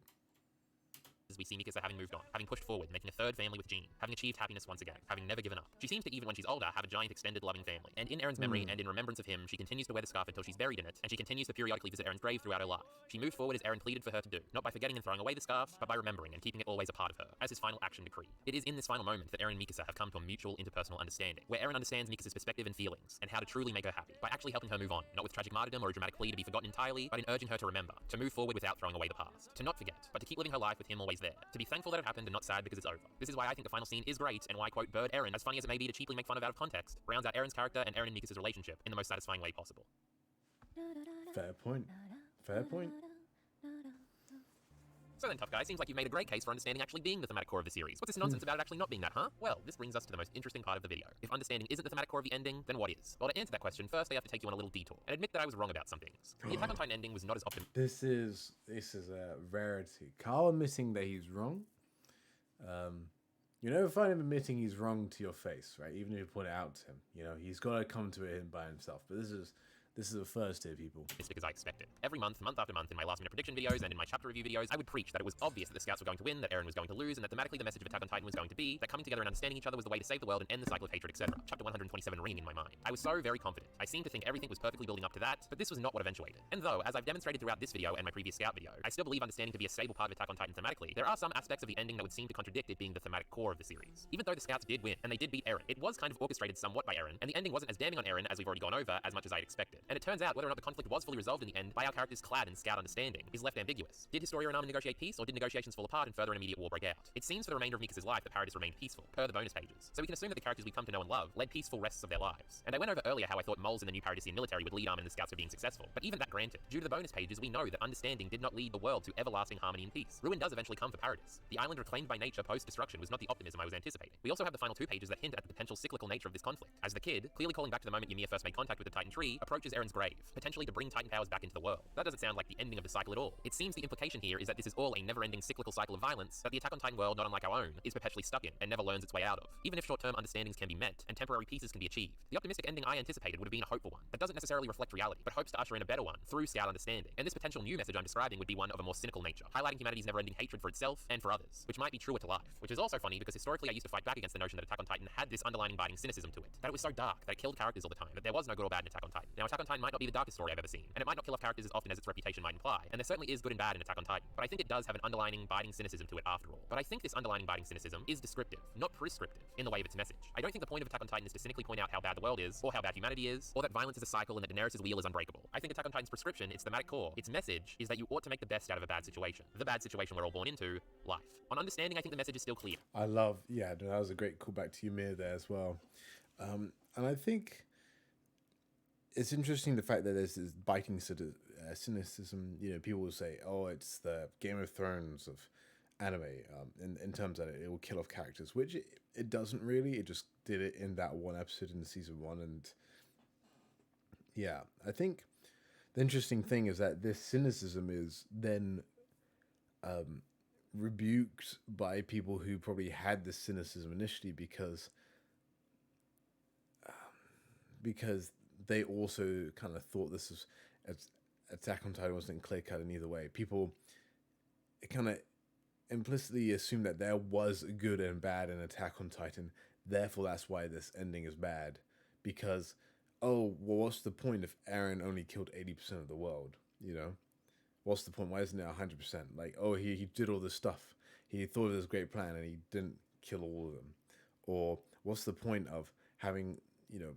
we see Mikasa having moved on, having pushed forward, making a third family with Jean, having achieved happiness once again, having never given up. She seems to, even when she's older, have a giant extended loving family. And in Eren's memory and in remembrance of him, she continues to wear the scarf until she's buried in it, and she continues to periodically visit Eren's grave throughout her life. She moved forward as Eren pleaded for her to do, not by forgetting and throwing away the scarf, but by remembering and keeping it always a part of her, as his final action decree. It is in this final moment that Eren and Mikasa have come to a mutual interpersonal understanding, where Eren understands Mikasa's perspective and feelings, and how to truly make her happy, by actually helping her move on, not with tragic martyrdom or a dramatic plea to be forgotten entirely, but in urging her to remember, to move forward without throwing away the past, to not forget, but to keep living her life with him always there, to be thankful that it happened and not sad because it's over. This is why I think the final scene is great, and why, quote, Bird Eren, as funny as it may be to cheaply make fun of out of context, rounds out Eren's character and Eren and Mikasa's relationship in the most satisfying way possible. Fair point. Fair point. So then, tough guy, seems like you've made a great case for understanding actually being the thematic core of the series. What's this nonsense about it actually not being that, huh? Well, this brings us to the most interesting part of the video. If understanding isn't the thematic core of the ending, then what is? Well, to answer that question, first I have to take you on a little detour, and admit that I was wrong about some things. The Attack on Titan ending was not as optimal. This is a rarity. Kyle admitting that he's wrong. You never find him admitting he's wrong to your face, right? Even if you point it out to him, you know he's got to come to it by himself. But this is the first here, people. It's because I expected. Every month after month, in my last minute prediction videos and in my chapter review videos, I would preach that it was obvious that the scouts were going to win, that Eren was going to lose, and that thematically the message of Attack on Titan was going to be that coming together and understanding each other was the way to save the world and end the cycle of hatred, etc. Chapter 127 ringing in my mind. I was so very confident. I seemed to think everything was perfectly building up to that, but this was not what eventuated. And though, as I've demonstrated throughout this video and my previous scout video, I still believe understanding to be a stable part of Attack on Titan thematically, there are some aspects of the ending that would seem to contradict it being the thematic core of the series. Even though the scouts did win, and they did beat Eren, it was kind of orchestrated somewhat by Eren, and the ending wasn't as damning on Eren as we've already gone over as much as I'd expected. And it turns out whether or not the conflict was fully resolved in the end by our characters clad in scout understanding is left ambiguous. Did Historia and Armin negotiate peace, or did negotiations fall apart and further an immediate war break out? It seems for the remainder of Mikasa's life that Paradis remained peaceful, per the bonus pages, so we can assume that the characters we come to know and love led peaceful rests of their lives. And I went over earlier how I thought moles in the new Paradisian military would lead Armin and the scouts to being successful, but even that granted, due to the bonus pages we know that understanding did not lead the world to everlasting harmony and peace. Ruin does eventually come for Paradis. The island reclaimed by nature post-destruction was not the optimism I was anticipating. We also have the final 2 pages that hint at the potential cyclical nature of this conflict, as the kid, clearly calling back to the moment Ymir first made contact with the Titan tree, approaches Eren's grave, potentially to bring Titan powers back into the world. That doesn't sound like the ending of the cycle at all. It seems the implication here is that this is all a never-ending cyclical cycle of violence that the Attack on Titan world, not unlike our own, is perpetually stuck in and never learns its way out of, even if short-term understandings can be met and temporary pieces can be achieved. The optimistic ending I anticipated would have been a hopeful one that doesn't necessarily reflect reality, but hopes to usher in a better one through scout understanding. And this potential new message I'm describing would be one of a more cynical nature, highlighting humanity's never-ending hatred for itself and for others, which might be truer to life. Which is also funny because historically I used to fight back against the notion that Attack on Titan had this underlining biting cynicism to it, that it was so dark, that it killed characters all the time, that there was no good or bad in Attack on Titan. Now, Attack on Titan might not be the darkest story I've ever seen, and it might not kill off characters as often as its reputation might imply, and there certainly is good and bad in Attack on Titan, but I think it does have an underlining biting cynicism to it after all. But I think this underlining biting cynicism is descriptive, not prescriptive, in the way of its message. I don't think the point of Attack on Titan is to cynically point out how bad the world is, or how bad humanity is, or that violence is a cycle and that Daenerys' wheel is unbreakable. I think Attack on Titan's prescription, its thematic core, its message, is that you ought to make the best out of a bad situation. The bad situation we're all born into, life. On understanding, I think the message is still clear. I love, yeah, that was a great callback to Ymir there as well. And I think it's interesting the fact that there's this biting cynicism. You know, people will say, oh, it's the Game of Thrones of anime, in terms that it will kill off characters, which it doesn't really. It just did it in that one episode in season 1. And yeah, I think the interesting thing is that this cynicism is then rebuked by people who probably had this cynicism initially because they also kind of thought this was Attack on Titan wasn't clear cut in either way. People kind of implicitly assume that there was good and bad in Attack on Titan, therefore that's why this ending is bad. Because, oh, well, what's the point if Eren only killed 80% of the world? You know, what's the point? Why isn't it 100%? Like, oh, he did all this stuff. He thought of this great plan and he didn't kill all of them. Or what's the point of having, you know,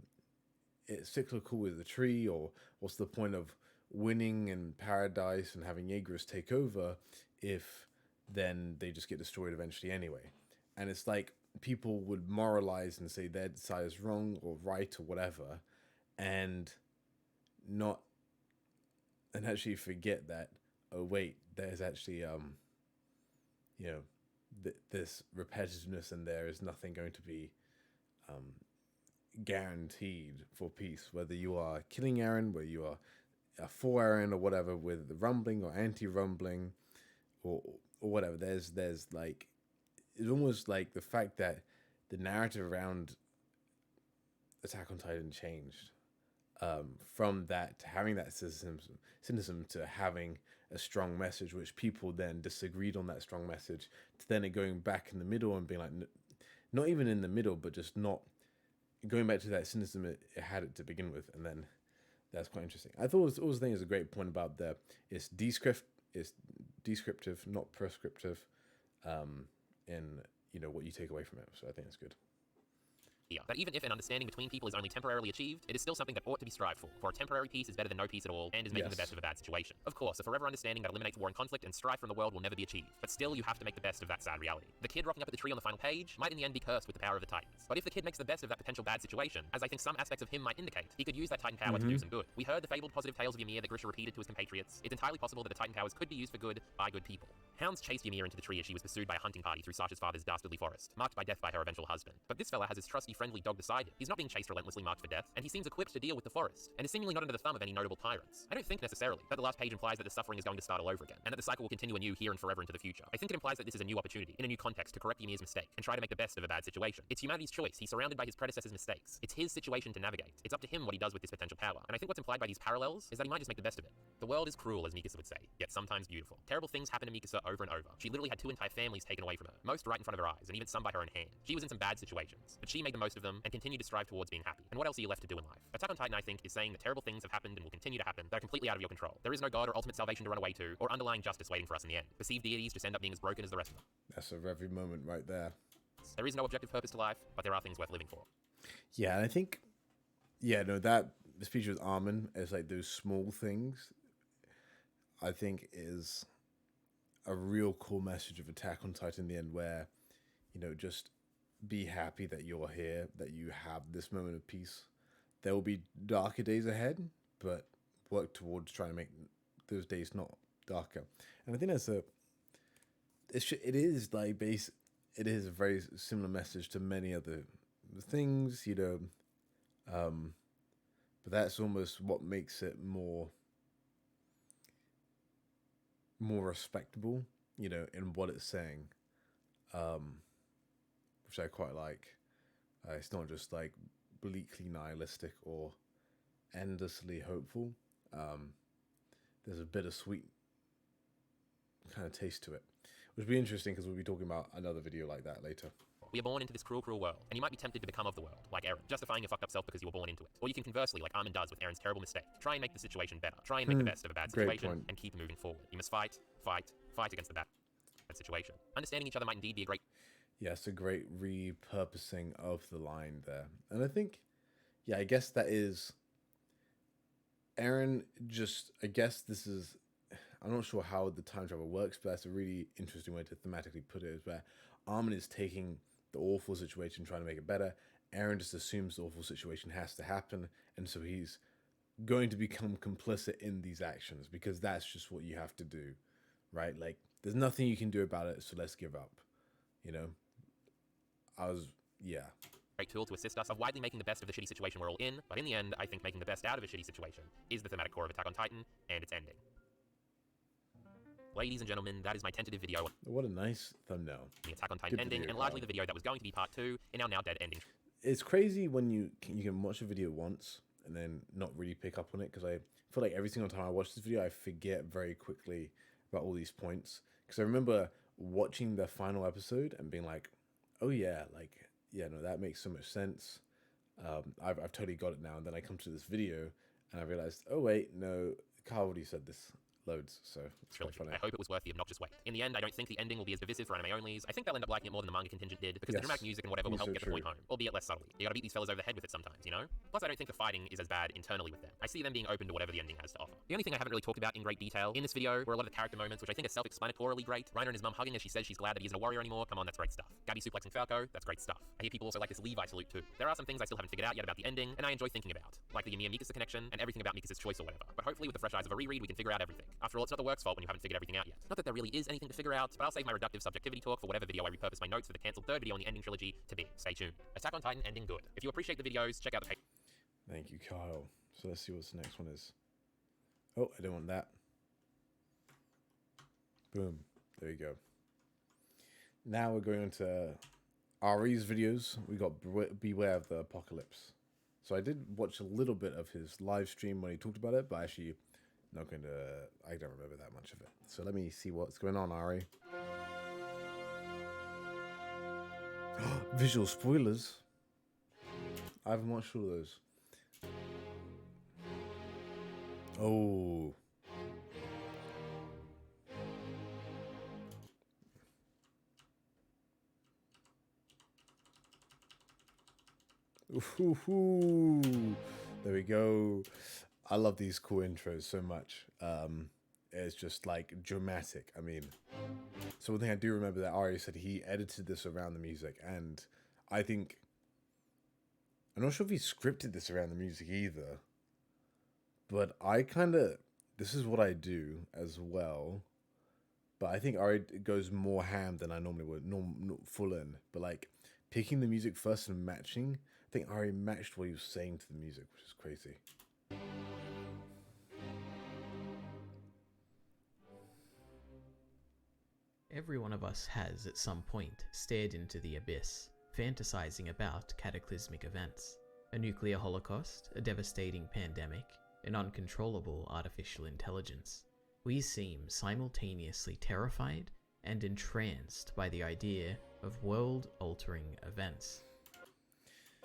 it's cyclical with the tree? Or what's the point of winning in paradise and having Jaegers take over if then they just get destroyed eventually anyway? And it's like people would moralize and say their side is wrong or right or whatever, and actually forget that, oh wait, there's actually this repetitiveness, and there is nothing going to be guaranteed for peace, whether you are killing Eren, whether you are for Eren or whatever, with the rumbling or anti-rumbling or whatever. There's like, it's almost like the fact that the narrative around Attack on Titan changed from that to having that cynicism to having a strong message, which people then disagreed on that strong message, to then it going back in the middle and being like, not even in the middle, but just not going back to that cynicism it had it to begin with, and then that's quite interesting. I thought also thing is a great point about it's descriptive, not prescriptive, in what you take away from it. So I think it's good. That even if an understanding between people is only temporarily achieved, it is still something that ought to be strived for. For a temporary peace is better than no peace at all, and is making the best of a bad situation. Of course, a forever understanding that eliminates war and conflict and strife from the world will never be achieved. But still, you have to make the best of that sad reality. The kid rocking up at the tree on the final page might in the end be cursed with the power of the Titans. But if the kid makes the best of that potential bad situation, as I think some aspects of him might indicate, he could use that Titan power to do some good. We heard the fabled positive tales of Ymir that Grisha repeated to his compatriots. It's entirely possible that the Titan powers could be used for good by good people. Hounds chased Ymir into the tree as she was pursued by a hunting party through Sasha's father's dastardly forest, marked by death by her eventual husband. But this fella has his trusty friendly dog beside him. He's not being chased relentlessly marked for death, and he seems equipped to deal with the forest, and is seemingly not under the thumb of any notable tyrants. I don't think necessarily that the last page implies that the suffering is going to start all over again, and that the cycle will continue anew here and forever into the future. I think it implies that this is a new opportunity, in a new context, to correct Ymir's mistake, and try to make the best of a bad situation. It's humanity's choice. He's surrounded by his predecessors' mistakes. It's his situation to navigate. It's up to him what he does with this potential power, and I think what's implied by these parallels is that he might just make the best of it. The world is cruel, as Mikasa would say, yet sometimes beautiful. Terrible things happen to Mikasa over and over. She literally had 2 entire families taken away from her, most right in front of her eyes, and even some by her own hand. She was in some bad situations, but she made the most of them and continued to strive towards being happy. And what else are you left to do in life? Attack on Titan, I think, is saying that terrible things have happened and will continue to happen that are completely out of your control. There is no God or ultimate salvation to run away to, or underlying justice waiting for us in the end. Perceived deities just end up being as broken as the rest of them. That's a every moment right there. There is no objective purpose to life, but there are things worth living for. Yeah, and I think, that the speech with Armin is like those small things, I think is a real cool message of Attack on Titan in the end, where, just be happy that you're here, that you have this moment of peace. There will be darker days ahead, but work towards trying to make those days not darker. And I think it is a very similar message to many other things, but that's almost what makes it more respectable, in what it's saying, which I quite like. It's not just like bleakly nihilistic or endlessly hopeful. There's a bittersweet kind of taste to it, which will be interesting because we'll be talking about another video like that later. We are born into this cruel, cruel world, and you might be tempted to become of the world, like Eren, justifying your fucked up self because you were born into it. Or you can conversely, like Armin does with Eren's terrible mistake, try and make the situation better. Try and make the best of a bad situation and keep moving forward. You must fight against the bad situation. Understanding each other might indeed be a great... Yes, a great repurposing of the line there. And I think, I guess that is... Eren I guess this is... I'm not sure how the time travel works, but that's a really interesting way to thematically put it, is where Armin is taking the awful situation, trying to make it better. Eren just assumes the awful situation has to happen, and so he's going to become complicit in these actions because that's just what you have to do, right? Like, there's nothing you can do about it, so let's give up, Great tool to assist us of widely making the best of the shitty situation we're all in, but in the end, I think making the best out of a shitty situation is the thematic core of Attack on Titan, and its ending. Ladies and gentlemen, that is my tentative video. What a nice thumbnail. The Attack on Titan ending, and largely the video that was going to be part 2 in our now dead ending. It's crazy when you can watch a video once and then not really pick up on it, because I feel like every single time I watch this video, I forget very quickly about all these points. Because I remember watching the final episode and being like, oh yeah, no, that makes so much sense. I've totally got it now. And then I come to this video and I realized, oh wait, no, Kyle already said this loads, so it's really funny. I hope it was worth the obnoxious wait. In the end, I don't think the ending will be as divisive for anime onlys. I think they'll end up liking it more than the manga contingent did, because the dramatic music and whatever will help get the point home, albeit less subtly. You gotta beat these fellas over the head with it sometimes, Plus, I don't think the fighting is as bad internally with them. I see them being open to whatever the ending has to offer. The only thing I haven't really talked about in great detail in this video were a lot of the character moments, which I think are self-explanatorily great. Reiner and his mum hugging as she says she's glad that he isn't a warrior anymore. Come on, that's great stuff. Gabby suplexing Falco, that's great stuff. I hear people also like this Levi salute too. There are some things I still haven't figured out yet about the ending, and I enjoy thinking about, like the Ymir Mikasa connection and everything about Mikasa's choice or whatever. But hopefully with the fresh eyes of a reread, we can figure out everything. After all, it's not the work's fault when you haven't figured everything out yet. Not that there really is anything to figure out, but I'll save my reductive subjectivity talk for whatever video I repurpose my notes for the cancelled third video on the ending trilogy to be. Stay tuned. Attack on Titan ending good. If you appreciate the videos, check out the page. Thank you, Kyle. So let's see what the next one is. Oh, I don't want that. Boom. There you go. Now we're going into Ari's videos. We got Beware of the Apocalypse. So I did watch a little bit of his live stream when he talked about it, but actually not going to. I don't remember that much of it. So let me see what's going on, Ari. Visual spoilers. I haven't watched all of those. Oh. Ooh, there we go. I love these cool intros so much. It's just like dramatic. I mean, so one thing I do remember that Ari said he edited this around the music, and I think I'm not sure if he scripted this around the music either. But I kind of this is what I do as well. But I think Ari goes more ham than I normally would, full in. But like picking the music first and matching, I think Ari matched what he was saying to the music, which is crazy. Every one of us has, at some point, stared into the abyss, fantasizing about cataclysmic events. A nuclear holocaust, a devastating pandemic, an uncontrollable artificial intelligence. We seem simultaneously terrified and entranced by the idea of world-altering events.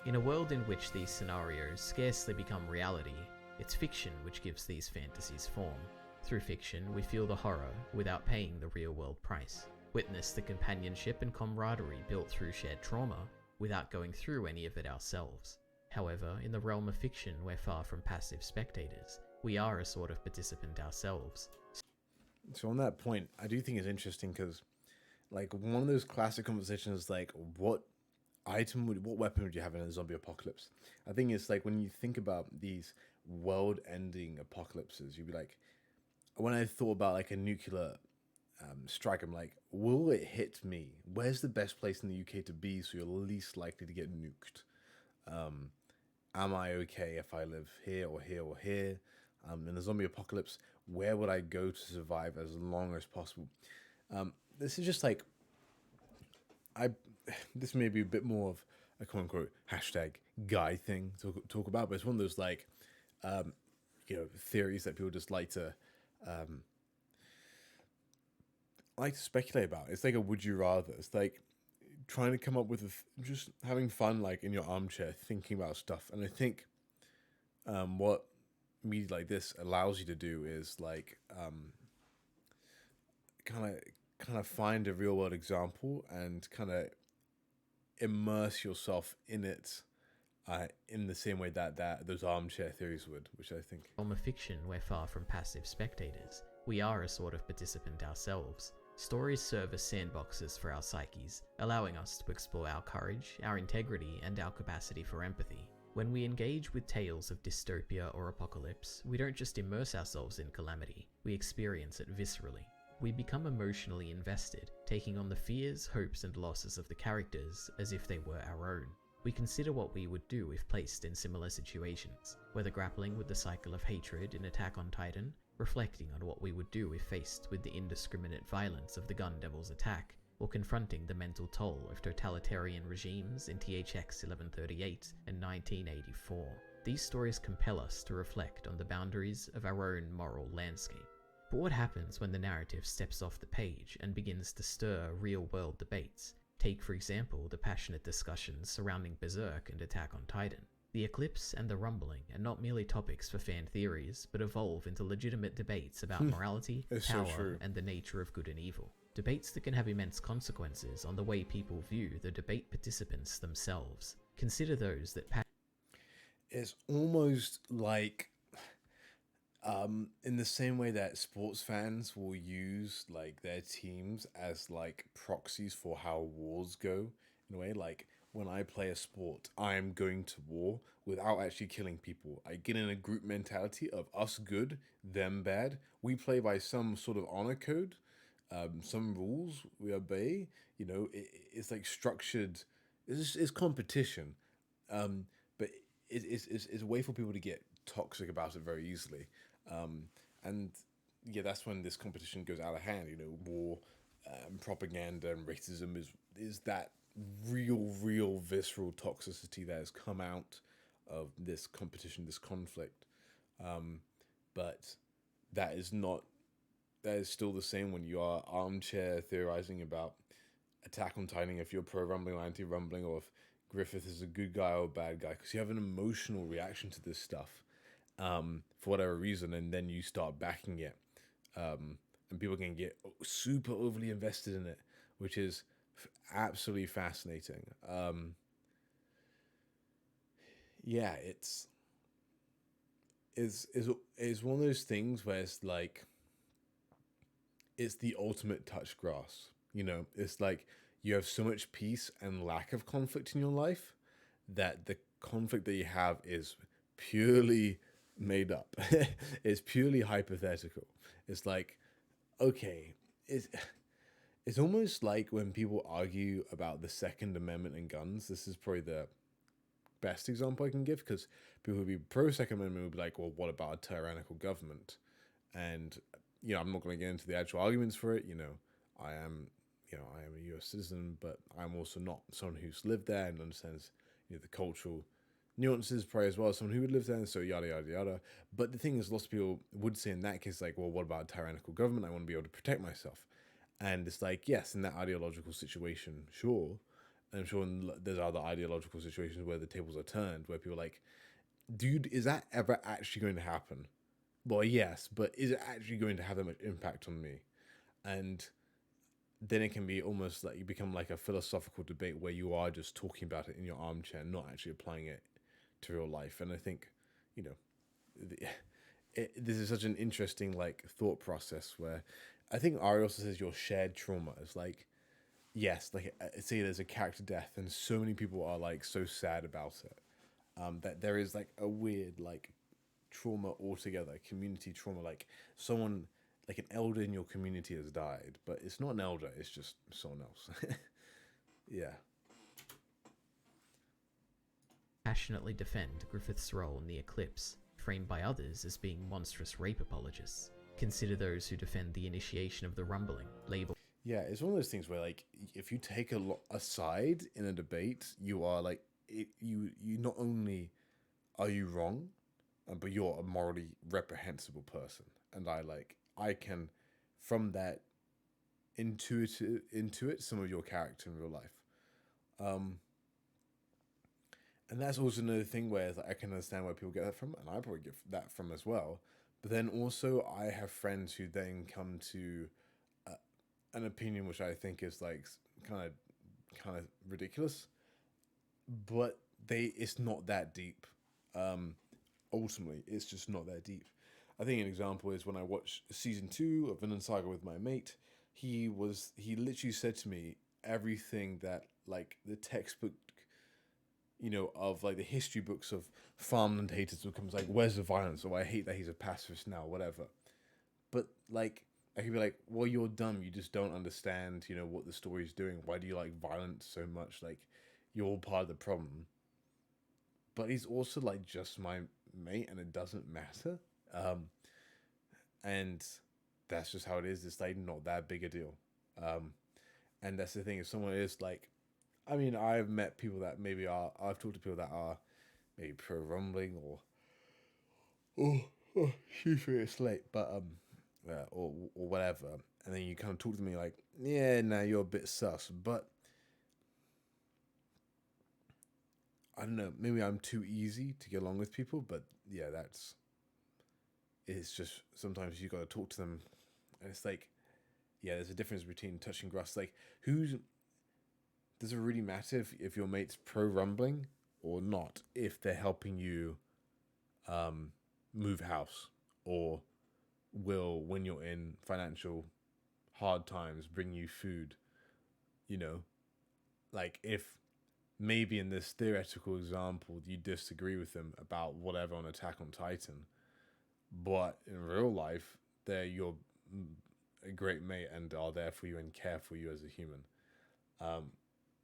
In a world in which these scenarios scarcely become reality, it's fiction which gives these fantasies form. Through fiction, we feel the horror without paying the real-world price, witness the companionship and camaraderie built through shared trauma without going through any of it ourselves. However, in the realm of fiction, we're far from passive spectators. We are a sort of participant ourselves. So on that point, I do think it's interesting because, like, one of those classic conversations, like, what weapon would you have in a zombie apocalypse? I think it's like when you think about these world-ending apocalypses, you'd be like, when I thought about like a nuclear strike, I'm like, will it hit me? Where's the best place in the UK to be so you're least likely to get nuked? Am I okay if I live here or here or here? In a zombie apocalypse, where would I go to survive as long as possible? This is just like, this may be a bit more of a quote unquote hashtag guy thing to talk about, but it's one of those like, theories that people just like to speculate about. It's like a would you rather. It's like trying to come up with just having fun, like in your armchair, thinking about stuff. And I think what media like this allows you to do is like kind of find a real world example and kind of immerse yourself in it. In the same way that those armchair theories would, which I think. In fiction, we're far from passive spectators. We are a sort of participant ourselves. Stories serve as sandboxes for our psyches, allowing us to explore our courage, our integrity, and our capacity for empathy. When we engage with tales of dystopia or apocalypse, we don't just immerse ourselves in calamity, we experience it viscerally. We become emotionally invested, taking on the fears, hopes, and losses of the characters as if they were our own. We consider what we would do if placed in similar situations, whether grappling with the cycle of hatred in Attack on Titan, reflecting on what we would do if faced with the indiscriminate violence of the Gun Devil's attack, or confronting the mental toll of totalitarian regimes in THX 1138 and 1984. These stories compel us to reflect on the boundaries of our own moral landscape. But what happens when the narrative steps off the page and begins to stir real-world debates? Take, for example, the passionate discussions surrounding Berserk and Attack on Titan. The eclipse and the rumbling are not merely topics for fan theories, but evolve into legitimate debates about morality, power, and the nature of good and evil. Debates that can have immense consequences on the way people view the debate participants themselves. Consider those that It's almost like in the same way that sports fans will use like their teams as like proxies for how wars go, in a way, like when I play a sport, I'm going to war without actually killing people. I get in a group mentality of us good, them bad. We play by some sort of honor code, some rules we obey. It's like structured. It's competition, but it's a way for people to get toxic about it very easily. And yeah, that's when this competition goes out of hand. War, propaganda, and racism is that real visceral toxicity that has come out of this competition, this conflict. But that is not, that is still the same when you are armchair theorizing about Attack on Titan, if you're pro rumbling or anti rumbling, or if Griffith is a good guy or a bad guy, because you have an emotional reaction to this stuff for whatever reason, and then you start backing it, and people can get super overly invested in it, which is absolutely fascinating. Yeah, it's one of those things where it's like it's the ultimate touch grass. You know, it's like you have so much peace and lack of conflict in your life that the conflict that you have is purely made up. It's purely hypothetical. It's like, okay, it's almost like when people argue about the Second Amendment and guns. This is probably the best example I can give, because people who be pro Second Amendment would be like, well, what about a tyrannical government? And I'm not going to get into the actual arguments for it. I am, I am a U.S. citizen, but I'm also not someone who's lived there and understands, the cultural nuances probably as well as someone who would live there, and so yada yada yada. But the thing is, lots of people would say in that case, like, well, what about a tyrannical government? I want to be able to protect myself. And it's like, yes, in that ideological situation, sure. And I'm sure there's other ideological situations where the tables are turned, where people are like, dude, is that ever actually going to happen? Well, yes, but is it actually going to have that much impact on me? And then it can be almost like you become like a philosophical debate where you are just talking about it in your armchair, not actually applying it to real life. And I think, you know, this is such an interesting like thought process where I think Ari also says your shared trauma is like, yes, like say there's a character death and so many people are like so sad about it, that there is like a weird like trauma altogether, community trauma, like someone like an elder in your community has died, but it's not an elder, it's just someone else. Yeah. Passionately defend Griffith's role in the eclipse, framed by others as being monstrous rape apologists. Consider those who defend the initiation of the rumbling, label. Yeah, it's one of those things where like if you take a side in a debate, you are like you not only are you wrong, but you're a morally reprehensible person. And I can from that intuit some of your character in real life. And that's also another thing where like, I can understand where people get that from, and I probably get that from as well. But then also, I have friends who then come to an opinion which I think is like kind of ridiculous, but it's not that deep. Ultimately, it's just not that deep. I think an example is when I watched season 2 of Vinland Saga with my mate. He literally said to me everything that like the textbook, of like the history books of farmland haters becomes like, where's the violence? Or I hate that he's a pacifist now, whatever. But like, I could be like, well, you're dumb. You just don't understand, what the story's doing. Why do you like violence so much? Like, you're all part of the problem. But he's also like just my mate, and it doesn't matter. And that's just how it is. It's like not that big a deal. And that's the thing. If someone is like, I mean, I've met people that maybe I've talked to people that are maybe pro rumbling or excuse me, it's late, but or whatever, and then you kind of talk to me like, yeah, now you're a bit sus, but I don't know, maybe I'm too easy to get along with people, but yeah, it's just sometimes you got to talk to them, and it's like, yeah, there's a difference between touching grass. Like, does it really matter if your mate's pro rumbling or not if they're helping you move house, or will, when you're in financial hard times, bring you food? Like if maybe in this theoretical example you disagree with them about whatever on Attack on Titan, but in real life they're your a great mate and are there for you and care for you as a human.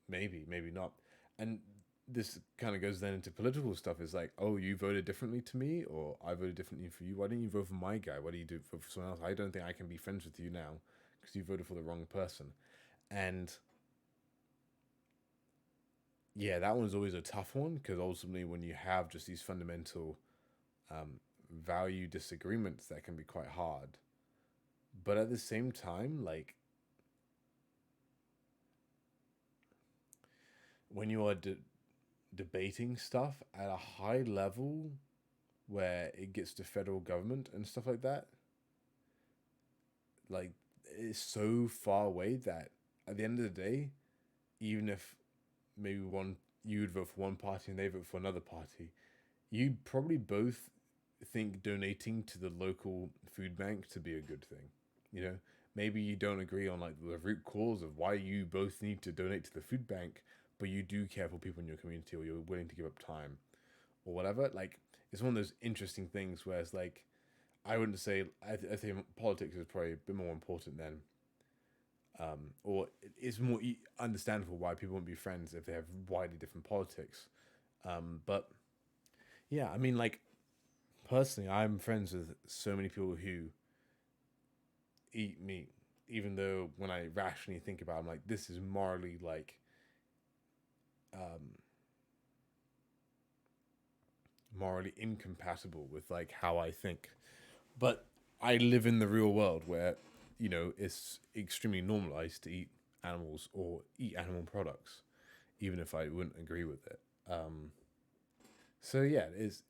Maybe not. And this kind of goes then into political stuff. It's like, oh, you voted differently to me, or I voted differently for you. Why didn't you vote for my guy? Why do you do it for someone else? I don't think I can be friends with you now because you voted for the wrong person. And yeah, that one's always a tough one because ultimately, when you have just these fundamental value disagreements, that can be quite hard. But at the same time, like when you are debating stuff at a high level where it gets to federal government and stuff like that, like it's so far away that at the end of the day, even if maybe one you would vote for one party and they vote for another party, you'd probably both think donating to the local food bank to be a good thing. You know, maybe you don't agree on like the root cause of why you both need to donate to the food bank, but you do care for people in your community, or you're willing to give up time or whatever. Like it's one of those interesting things where it's like I wouldn't say I think politics is probably a bit more important than or it's more understandable why people won't be friends if they have widely different politics. But yeah, I mean, like personally, I'm friends with so many people who eat meat, even though when I rationally think about it, I'm like, this is morally like, um, morally incompatible with like how I think. But I live in the real world where, you know, it's extremely normalized to eat animals or eat animal products, even if I wouldn't agree with it. So yeah, is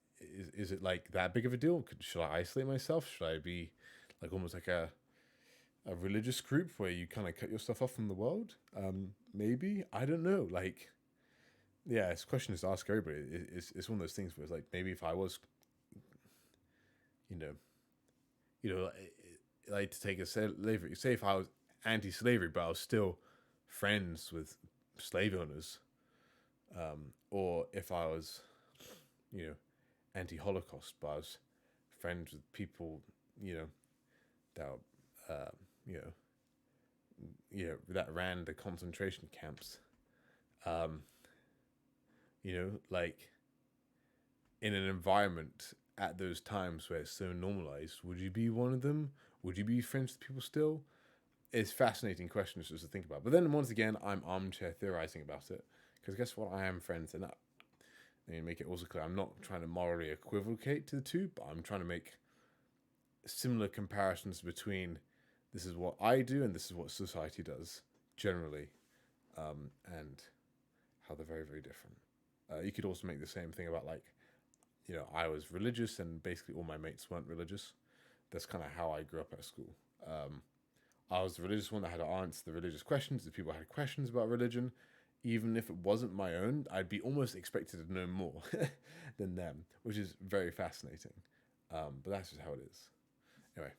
it like that big of a deal? Should I isolate myself? Should I be like almost like a religious group where you kind of cut yourself off from the world? Maybe, I don't know. Like, yeah, it's a question to ask everybody. It's one of those things where it's like maybe if I was, you know, like to take a slavery. Say if I was anti-slavery, but I was still friends with slave owners, or if I was, you know, anti-Holocaust, but I was friends with people, you know, that, uh, you know, that ran the concentration camps. Um, you know, like in an environment at those times where it's so normalized, would you be one of them? Would you be friends with people still? It's fascinating questions just to think about. But then once again, I'm armchair theorizing about it because guess what? I am friends, and make it also clear I'm not trying to morally equivocate to the two, but I'm trying to make similar comparisons between this is what I do and this is what society does generally, and how they're very, very different. You could also make the same thing about like, you know, I was religious and basically all my mates weren't religious. That's kind of how I grew up at school. I was the religious one that had to answer the religious questions. If people had questions about religion, even if it wasn't my own, I'd be almost expected to know more than them, which is very fascinating. But that's just how it is. Anyway.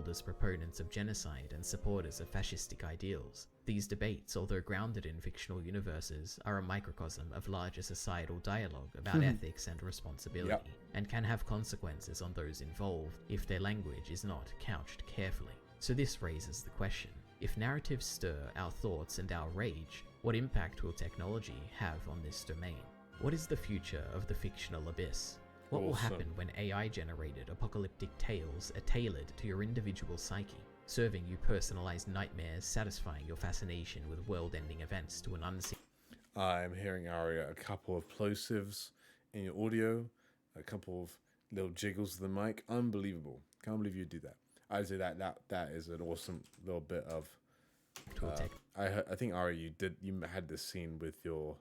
As proponents of genocide and supporters of fascistic ideals. These debates, although grounded in fictional universes, are a microcosm of larger societal dialogue about ethics and responsibility, and can have consequences on those involved if their language is not couched carefully. So this raises the question, if narratives stir our thoughts and our rage, what impact will technology have on this domain? What is the future of the fictional abyss? What will happen when AI-generated apocalyptic tales are tailored to your individual psyche, serving you personalized nightmares, satisfying your fascination with world-ending events to an unseen... I'm hearing, Aria, a couple of plosives in your audio, a couple of little jiggles of the mic. Unbelievable. Can't believe you do that. I'd say that is an awesome little bit of... I think, Aria, you had this scene with your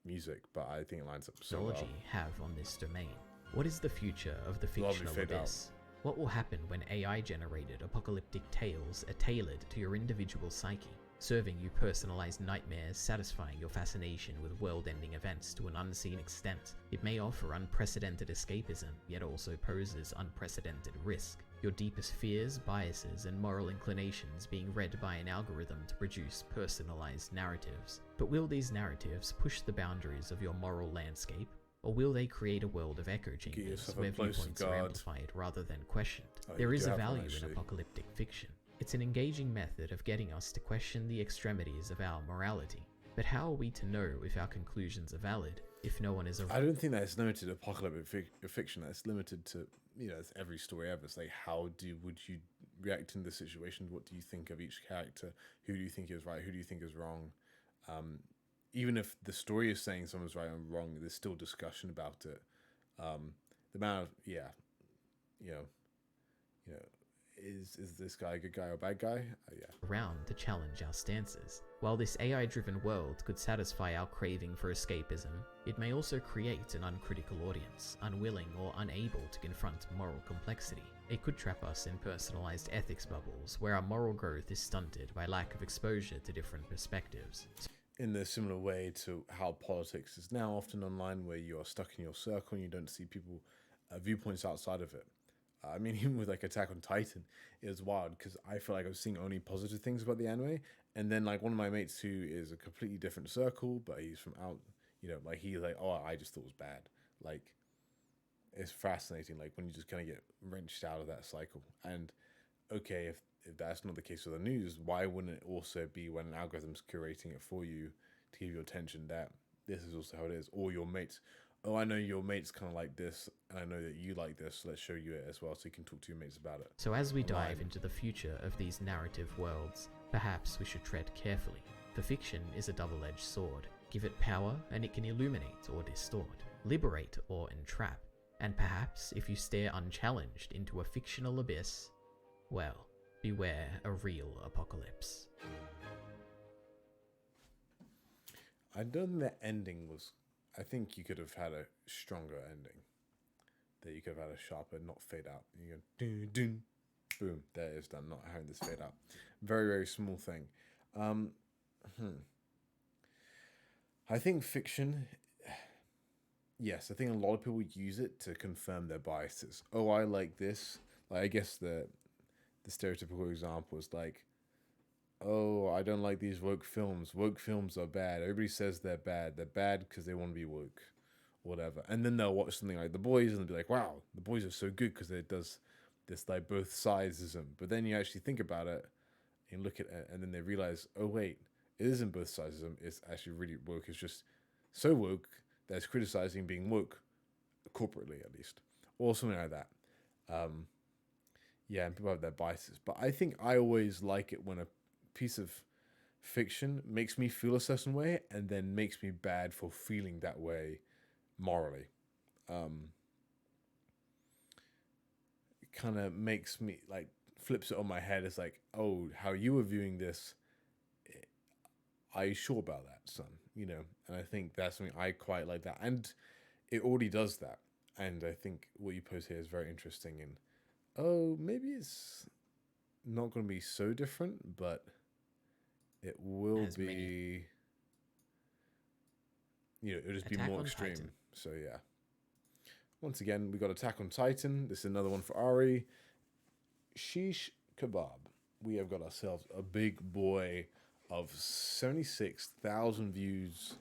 music, but I think it lines up so well. Have on this domain. What is the future of the fictional abyss? What will happen when AI-generated apocalyptic tales are tailored to your individual psyche, serving you personalized nightmares, satisfying your fascination with world-ending events to an unseen extent? It may offer unprecedented escapism, yet also poses unprecedented risk. Your deepest fears, biases, and moral inclinations being read by an algorithm to produce personalized narratives. But will these narratives push the boundaries of your moral landscape? Or will they create a world of echo chambers where viewpoints are amplified rather than questioned? There is a value in apocalyptic fiction. It's an engaging method of getting us to question the extremities of our morality. But how are we to know if our conclusions are valid if no one is around? I don't think that's limited to apocalyptic fiction. That's limited to, you know, it's every story ever. It's like, would you react in this situation? What do you think of each character? Who do you think is right? Who do you think is wrong? even if the story is saying someone's right and wrong, there's still discussion about it. The amount of you know, you know, is this guy a good guy or a bad guy? Yeah. Around to challenge our stances. While this AI-driven world could satisfy our craving for escapism, it may also create an uncritical audience, unwilling or unable to confront moral complexity. It could trap us in personalized ethics bubbles, where our moral growth is stunted by lack of exposure to different perspectives. In the similar way to how politics is now often online, where you are stuck in your circle and you don't see people viewpoints outside of it. I mean, even with like Attack on Titan, it was wild because I feel like I was seeing only positive things about the anime, and then like one of my mates who is a completely different circle, but he's from out, like he's like, oh, I just thought it was bad. Like, it's fascinating. Like when you just kind of get wrenched out of that cycle. And okay, if that's not the case with the news, why wouldn't it also be when an algorithm's curating it for you to give you attention that this is also how it is, or your mates? Oh, I know your mate's kind of like this, and I know that you like this, so let's show you it as well so you can talk to your mates about it. So as we dive into the future of these narrative worlds, perhaps we should tread carefully, for fiction is a double-edged sword. Give it power and it can illuminate or distort, liberate or entrap, and perhaps if you stare unchallenged into a fictional abyss, well, beware a real apocalypse. I don't think the ending was... I think you could have had a stronger ending. That you could have had a sharper, not fade out. You go, dun, dun, boom, there it is done, not having this fade out. Very, very small thing. I think fiction... Yes, I think a lot of people use it to confirm their biases. Oh, I like this. Like, I guess the stereotypical example is like, oh, I don't like these woke films. Woke films are bad. Everybody says they're bad. They're bad because they want to be woke, whatever. And then they'll watch something like The Boys and they'll be like, wow, The Boys are so good because it does this like both sidesism. But then you actually think about it and look at it, and then they realize, oh wait, it isn't both sidesism. It's actually really woke. It's just so woke that it's criticizing being woke, corporately at least, or something like that. Yeah, and people have their biases. But I think I always like it when a piece of fiction makes me feel a certain way and then makes me bad for feeling that way morally. It kind of makes me like flips it on my head. It's like, oh, how you were viewing this, are you sure about that, son? And I think that's something I quite like that, and it already does that. And I think what you pose here is very interesting. And oh, maybe it's not going to be so different, but it will be, it'll just be more extreme. Titan. So yeah. Once again, we got Attack on Titan. This is another one for Ari. Shish kebab. We have got ourselves a big boy of 76,000 views,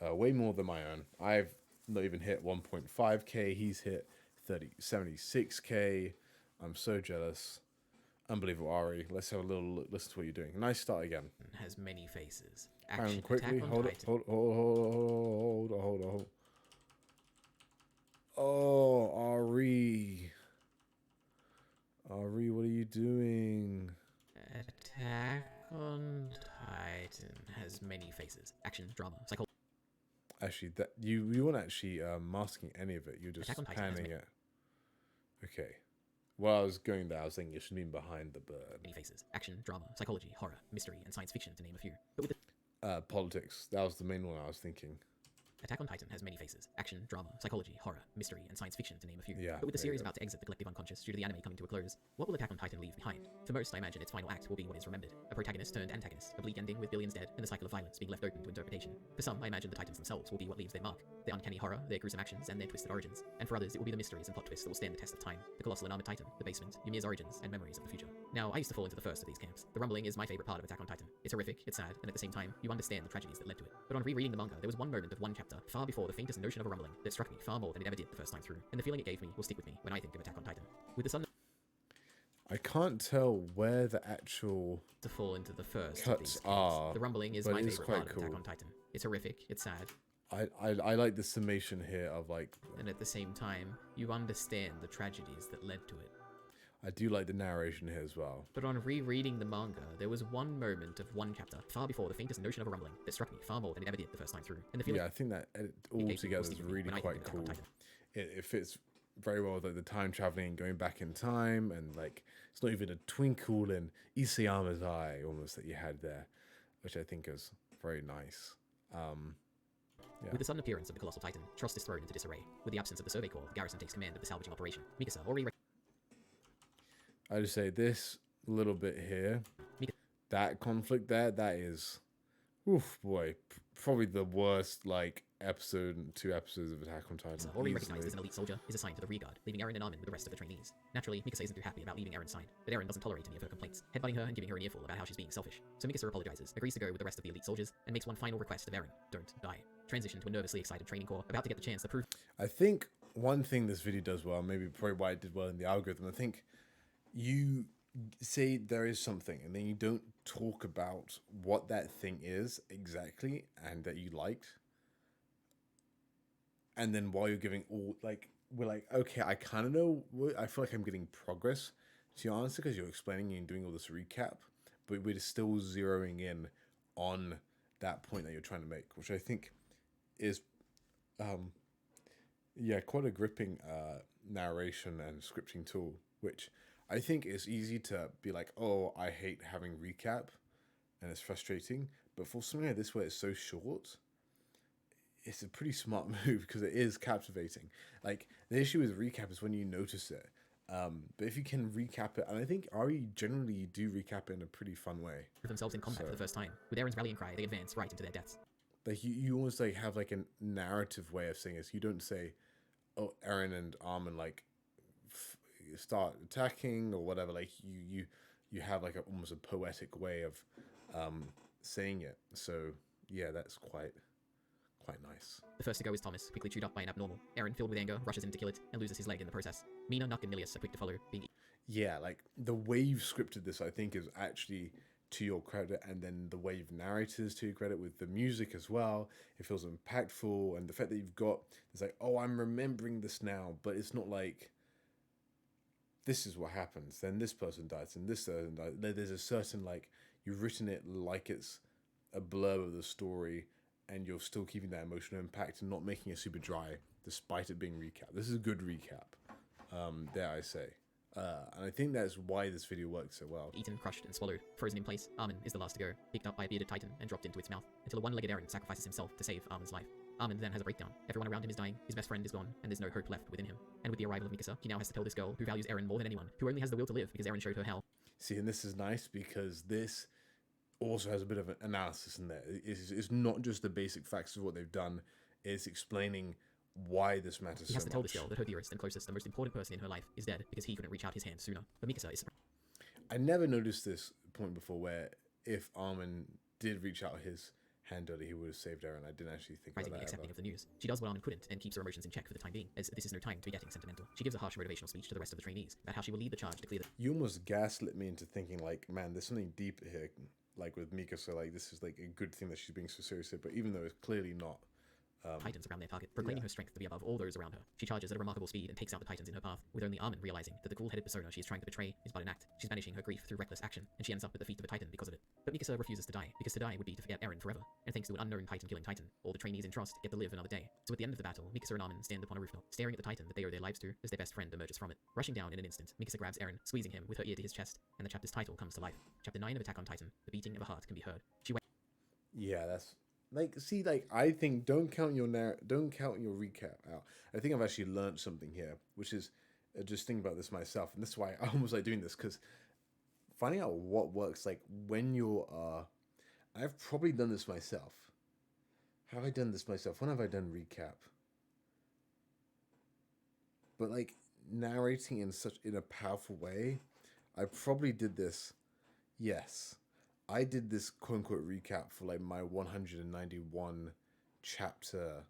way more than my own. I've not even hit 1.5k. He's hit 76k. I'm so jealous. Unbelievable, Ari. Let's have a little look. Listen to what you're doing. Nice start again. Has many faces. Action, quickly. Hold it. Hold. Oh, Ari. Ari, what are you doing? Attack on Titan has many faces. Action, drama, psychology. Actually, that you weren't actually masking any of it. You're just panning it. Okay. While I was going there, I was thinking it should be behind the bird. Many faces. Action, drama, psychology, horror, mystery, and science fiction, to name a few. But with politics. That was the main one I was thinking. Attack on Titan has many faces. Action, drama, psychology, horror, mystery, and science fiction, to name a few. Yeah, but with the series about to exit the collective unconscious due to the anime coming to a close, what will Attack on Titan leave behind? For most, I imagine its final act will be what is remembered. A protagonist turned antagonist, a bleak ending with billions dead, and a cycle of violence being left open to interpretation. For some, I imagine the Titans themselves will be what leaves their mark. Their uncanny horror, their gruesome actions, and their twisted origins. And for others, it will be the mysteries and plot twists that will stand the test of time. The colossal and armored Titan, the basement, Ymir's origins, and memories of the future. Now, I used to fall into the first of these camps. The rumbling is my favorite part of Attack on Titan. It's horrific, it's sad, and at the same time, you understand the tragedies that led to it. But on rereading the manga, there was one moment of one chapter, far before the faintest notion of a rumbling, that struck me far more than it ever did the first time through. And the feeling it gave me will stick with me when I think of Attack on Titan. With the sun I can't tell where the actual to fall into the first cuts of these are. The rumbling is my favorite part of Attack on Titan. It's horrific, it's sad. I like the summation here of like... And at the same time, you understand the tragedies that led to it. I do like the narration here as well. But on rereading the manga, there was one moment of one chapter, far before the faintest notion of a rumbling, that struck me far more than it ever did the first time through. And the feeling Yeah, I think that edit all gave me together was is deep with me really when I quite ended Attack on cool. Titan. It fits very well with like, the time traveling and going back in time, and like it's not even a twinkle in Isayama's eye almost that you had there, which I think is very nice. Yeah. With the sudden appearance of the Colossal Titan, trust is thrown into disarray. With the absence of the Survey Corps, the garrison takes command of the salvaging operation. Mikasa already I just say this little bit here, that conflict there, that is, oof, boy, probably the worst like episode and 2 episodes of Attack on Titan. already recognized as an elite soldier, is assigned to the rear guard, leaving Eren and Armin with the rest of the trainees. Naturally, Mikasa isn't too happy about leaving Eren's side, but Eren doesn't tolerate any of her complaints, headbutting her and giving her an earful about how she's being selfish. So Mikasa apologizes, agrees to go with the rest of the elite soldiers, and makes one final request of Eren: don't die. Transition to a nervously excited training corps, about to get the chance to prove. I think one thing this video does well, maybe probably why it did well in the algorithm, I think you say there is something and then you don't talk about what that thing is exactly and that you liked. And then while you're giving all, like, we're like, okay, I kind of know, I feel like I'm getting progress to your answer because you're explaining and doing all this recap, but we're still zeroing in on that point that you're trying to make, which I think is, yeah, quite a gripping narration and scripting tool, which I think is easy to be like, oh, I hate having recap and it's frustrating, but for something like this where it's so short, it's a pretty smart move because it is captivating. Like, the issue with recap is when you notice it. But if you can recap it, and I think RE generally do recap it in a pretty fun way. Themselves in combat for the first time. With Eren's rallying cry, they advance right into their deaths. Like, you almost like have like a narrative way of saying this. You don't say, oh, Eren and Armin like start attacking or whatever. Like you have like almost a poetic way of saying it. So yeah, that's quite nice. The first to go is Thomas, quickly chewed up by an abnormal. Eren, filled with anger, rushes in to kill it and loses his leg in the process. Mina, Nuck, and Milius are quick to follow, being yeah, like the way you've scripted this, I think, is actually to your credit, and then the way you've narrated to your credit with the music as well. It feels impactful, and the fact that you've got it's like, oh, I'm remembering this now, but it's not like this is what happens. Then this person dies, and this person dies. There's a certain like you've written it like it's a blurb of the story, and you're still keeping that emotional impact and not making it super dry, despite it being recap. This is a good recap, dare I say. And I think that's why this video works so well. eaten, crushed, and swallowed. Frozen in place, Armin is the last to go, picked up by a bearded titan and dropped into its mouth, until a one-legged Eren sacrifices himself to save Armin's life. Armin then has a breakdown. Everyone around him is dying, his best friend is gone, and there's no hope left within him. And with the arrival of Mikasa, he now has to tell this girl, who values Eren more than anyone, who only has the will to live because Eren showed her how. See, and this is nice because this also has a bit of an analysis in there. It's not just the basic facts of what they've done, it's explaining why this matters so much. He has to tell this girl that her dearest and closest, the most important person in her life, is dead because he couldn't reach out his hand sooner. But Mikasa is... I never noticed this point before where if Armin did reach out his hand early, he would have saved Eren. I didn't actually think about that accepting of the news. She does what Armin couldn't and keeps her emotions in check for the time being, as this is no time to be getting sentimental. She gives a harsh motivational speech to the rest of the trainees about how she will lead the charge to clear the... You almost gaslit me into thinking like, man, there's something deeper here, like with Mikasa, like this is like a good thing that she's being so serious with, but even though it's clearly not. Titans around their target, proclaiming her strength to be above all those around her. She charges at a remarkable speed and takes out the Titans in her path, with only Armin realizing that the cool-headed persona she is trying to betray is but an act. She's banishing her grief through reckless action, and she ends up at the feet of a Titan because of it. But Mikasa refuses to die, because to die would be to forget Eren forever, and thanks to an unknown Titan-killing Titan, all the trainees in trust get to live another day. So at the end of the battle, Mikasa and Armin stand upon a rooftop, staring at the Titan that they owe their lives to, as their best friend emerges from it. Rushing down in an instant, Mikasa grabs Eren, squeezing him with her ear to his chest, and the chapter's title comes to life. Chapter 9 of Attack on Titan, the beating of a heart can be heard. She Yeah, that's... Like, see, like, I think don't count your recap out. I think I've actually learned something here, which is just thinking about this myself, and this is why I almost like doing this, because finding out what works, like, when you're, I've probably done this myself. Have I done this myself? When have I done recap? But, like, narrating in a powerful way, I probably did this, yes. I did this quote-unquote recap for like my 191 chapter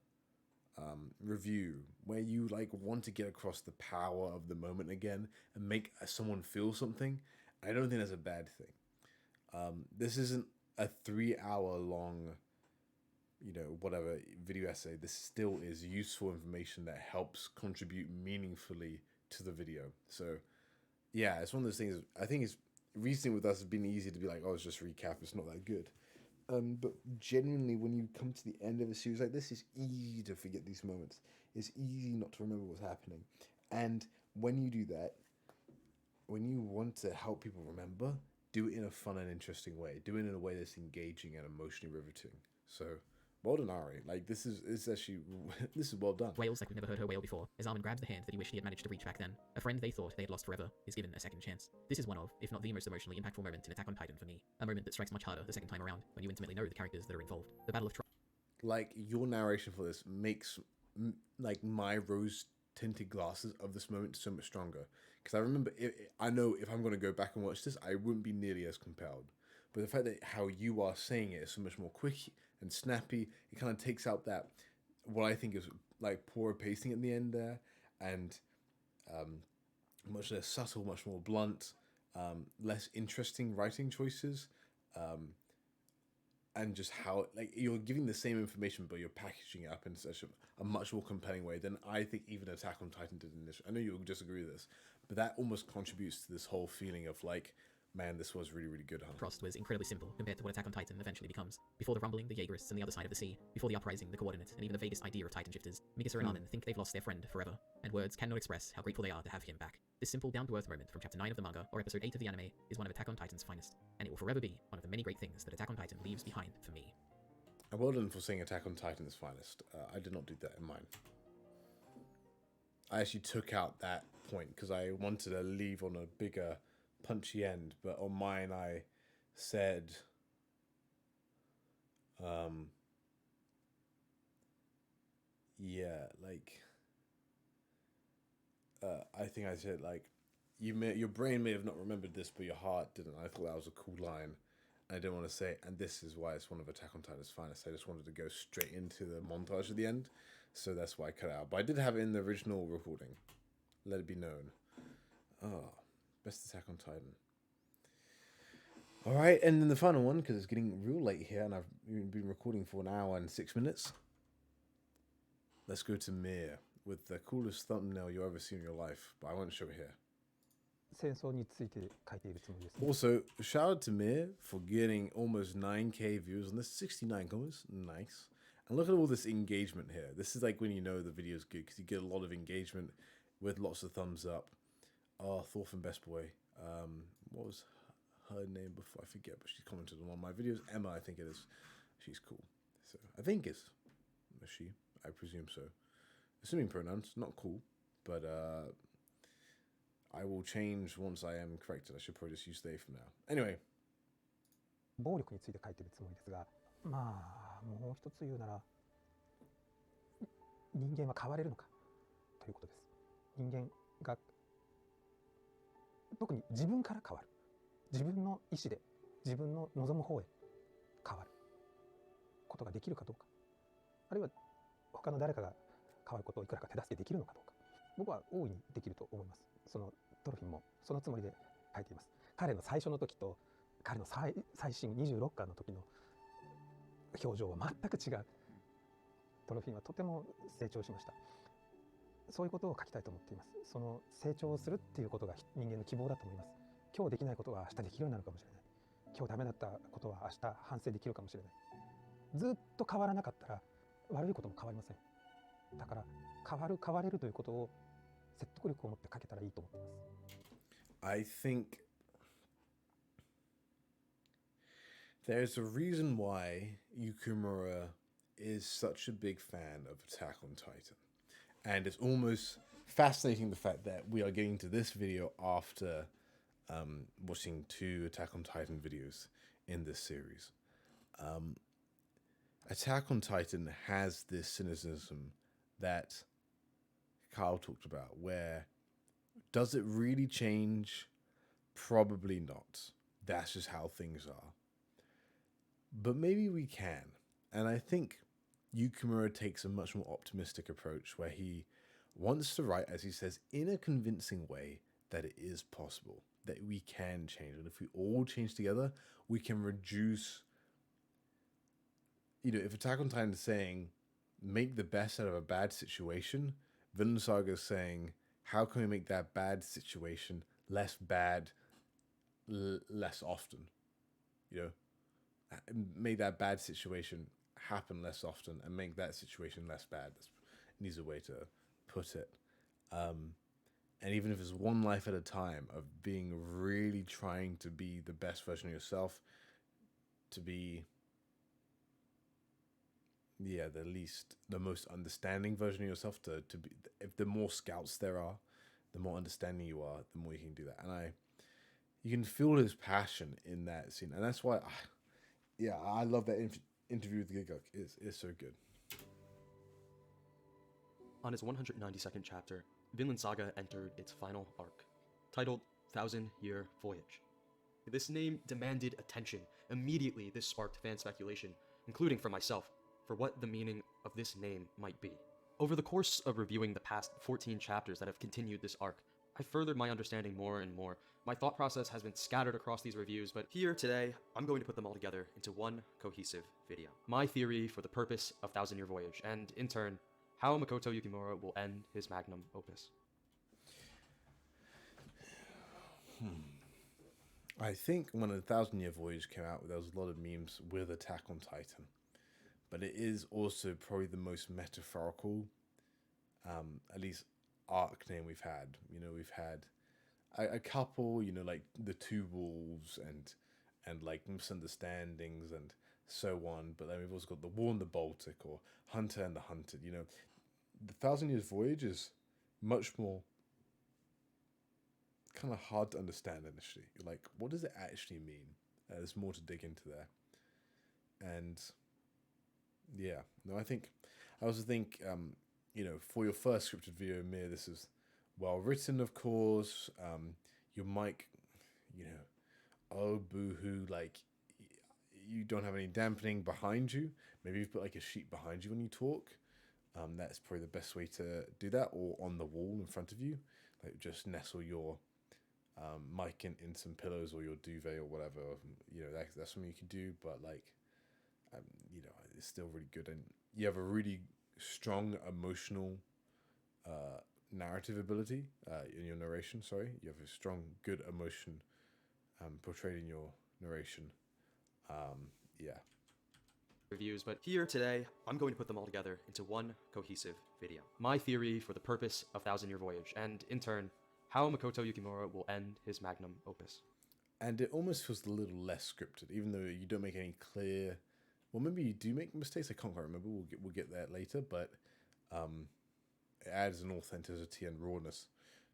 review, where you like want to get across the power of the moment again and make someone feel something. I don't think that's a bad thing. This isn't a 3-hour long, whatever video essay. This still is useful information that helps contribute meaningfully to the video. So yeah, it's one of those things. I think it's recently with us has been easy to be like, oh, it's just recap. It's not that good. But genuinely, when you come to the end of a series like this, it's easy to forget these moments. It's easy not to remember what's happening. And when you do that, when you want to help people remember, do it in a fun and interesting way. Do it in a way that's engaging and emotionally riveting. So, well done, Ari. Like this is actually this is well done. Wails like we've never heard her wail before, as Armin grabs the hand that he wished he had managed to reach back then. A friend they thought they had lost forever is given a second chance. This is one of, if not the most emotionally impactful moment in Attack on Titan for me. A moment that strikes much harder the second time around, when you intimately know the characters that are involved. The Battle of Troy. Like your narration for this makes like my rose tinted glasses of this moment so much stronger. Because I remember, I know if I'm going to go back and watch this, I wouldn't be nearly as compelled. But the fact that how you are saying it is so much more quick and snappy, it kind of takes out that what I think is like poor pacing at the end there, and much less subtle, much more blunt, less interesting writing choices, and just how like you're giving the same information but you're packaging it up in such a much more compelling way than I think even Attack on Titan did in this. I know you'll disagree with this, but that almost contributes to this whole feeling of like, man, this was really, really good, huh? Frost was incredibly simple compared to what Attack on Titan eventually becomes. Before the rumbling, the Jaegerists, and the other side of the sea, before the uprising, the coordinate, and even the vaguest idea of Titan shifters, Mikasa and Armin think they've lost their friend forever, and words cannot express how grateful they are to have him back. This simple, down-to-earth moment from Chapter 9 of the manga, or Episode 8 of the anime, is one of Attack on Titan's finest, and it will forever be one of the many great things that Attack on Titan leaves behind for me. And well done for saying Attack on Titan is finest. I did not do that in mine. I actually took out that point because I wanted to leave on a bigger, punchy end, but on mine I said, yeah, like, I think I said like, your brain may have not remembered this, but your heart didn't. I thought that was a cool line. I didn't want to say, and this is why it's one of Attack on Titan's finest. I just wanted to go straight into the montage at the end, so that's why I cut it out. But I did have it in the original recording. Let it be known. Oh, best Attack on Titan. All right, and then the final one, because it's getting real late here, and I've been recording for 1 hour and 6 minutes. Let's go to Myre with the coolest thumbnail you've ever seen in your life, but I won't show it here. 戦争について書いているつもりですね。 Also, shout out to Myre for getting almost 9K views on this. 69 comments. Nice. And look at all this engagement here. This is like when you know the video is good because you get a lot of engagement with lots of thumbs up. Oh, Thorfinn Best Boy. What was her name before? I forget, but she's commented on one of my videos. Emma, I think it is. She's cool. So I think it's she. I presume so. Assuming pronouns, not cool, but I will change once I am corrected. I should probably just use they for now. Anyway. 暴力について書いているつもりですが、まあもう一つ言うなら、人間は変われるのかということです。人間が特に自分から変わる、自分の意思で自分の望む方へ変わることができるかどうか、あるいは他の誰かが変わることをいくらか手助けできるのかどうか、僕は大いにできると思います。そのトロフィンもそのつもりで書いています。彼の最初の時と彼の最新26巻の時の表情は全く違う。トロフィンはとても成長しました。そういうことを書きたいと思っています。その成長するっていうことが人間の希望だと思います。今日できないことが明日できるようになるかもしれない。今日ダメだったことは明日反省できるかもしれない。ずっと変わらなかったら悪いことも変わりません。だから変われるということを説得力を持って書けたらいいと思っています。I think there's a reason why Yukimura is such a big fan of Attack on Titan. And it's almost fascinating the fact that we are getting to this video after watching 2 Attack on Titan videos in this series. Attack on Titan has this cynicism that Kyle talked about, where does it really change? Probably not. That's just how things are. But maybe we can. And I think Yukimura takes a much more optimistic approach where he wants to write, as he says, in a convincing way that it is possible, that we can change. And if we all change together, we can reduce, if Attack on Titan is saying, make the best out of a bad situation, Vinland Saga is saying, how can we make that bad situation less bad less often. You know, make that bad situation happen less often and make that situation less bad. That's an easy way to put it. And even if it's one life at a time of being really trying to be the best version of yourself, to be the most understanding version of yourself, to be, if the more scouts there are, the more understanding you are, the more you can do that. And you can feel his passion in that scene, and that's why I love that interview with Gigok. It's so good. On its 192nd chapter, Vinland Saga entered its final arc, titled Thousand Year Voyage. This name demanded attention. Immediately, this sparked fan speculation, including for myself, for what the meaning of this name might be. Over the course of reviewing the past 14 chapters that have continued this arc, I furthered my understanding more and more. My thought process has been scattered across these reviews, but here today, I'm going to put them all together into one cohesive video. My theory for the purpose of Thousand Year Voyage, and in turn, how Makoto Yukimura will end his magnum opus. I think when a 1,000 Year Voyage came out, there was a lot of memes with Attack on Titan, but it is also probably the most metaphorical, at least arc name we've had. You know, we've had a couple, you know, like the Two Wolves and like misunderstandings and so on, but then we've also got the War in the Baltic or Hunter and the Hunted. You know, the 1,000 Years Voyage is much more kind of hard to understand initially. You're like, what does it actually mean? There's more to dig into there. And yeah, no, I also think, you know, for your first scripted video, Myre, this is well written, of course. Your mic, you know, oh boo-hoo, like you don't have any dampening behind you. Maybe you've put like a sheet behind you when you talk. That's probably the best way to do that, or on the wall in front of you. Like just nestle your mic in some pillows or your duvet or whatever. You know, that's something you can do, but like, you know, it's still really good. And you have a really strong emotional narrative ability in your narration. Sorry, you have a strong, good emotion portrayed in your narration. Yeah. Reviews, but here today, I'm going to put them all together into one cohesive video. My theory for the purpose of 1,000 Year Voyage, and in turn, how Makoto Yukimura will end his magnum opus. And it almost feels a little less scripted, even though you don't make any clear. Well, maybe you do make mistakes. I can't quite remember. We'll get that later, but it adds an authenticity and rawness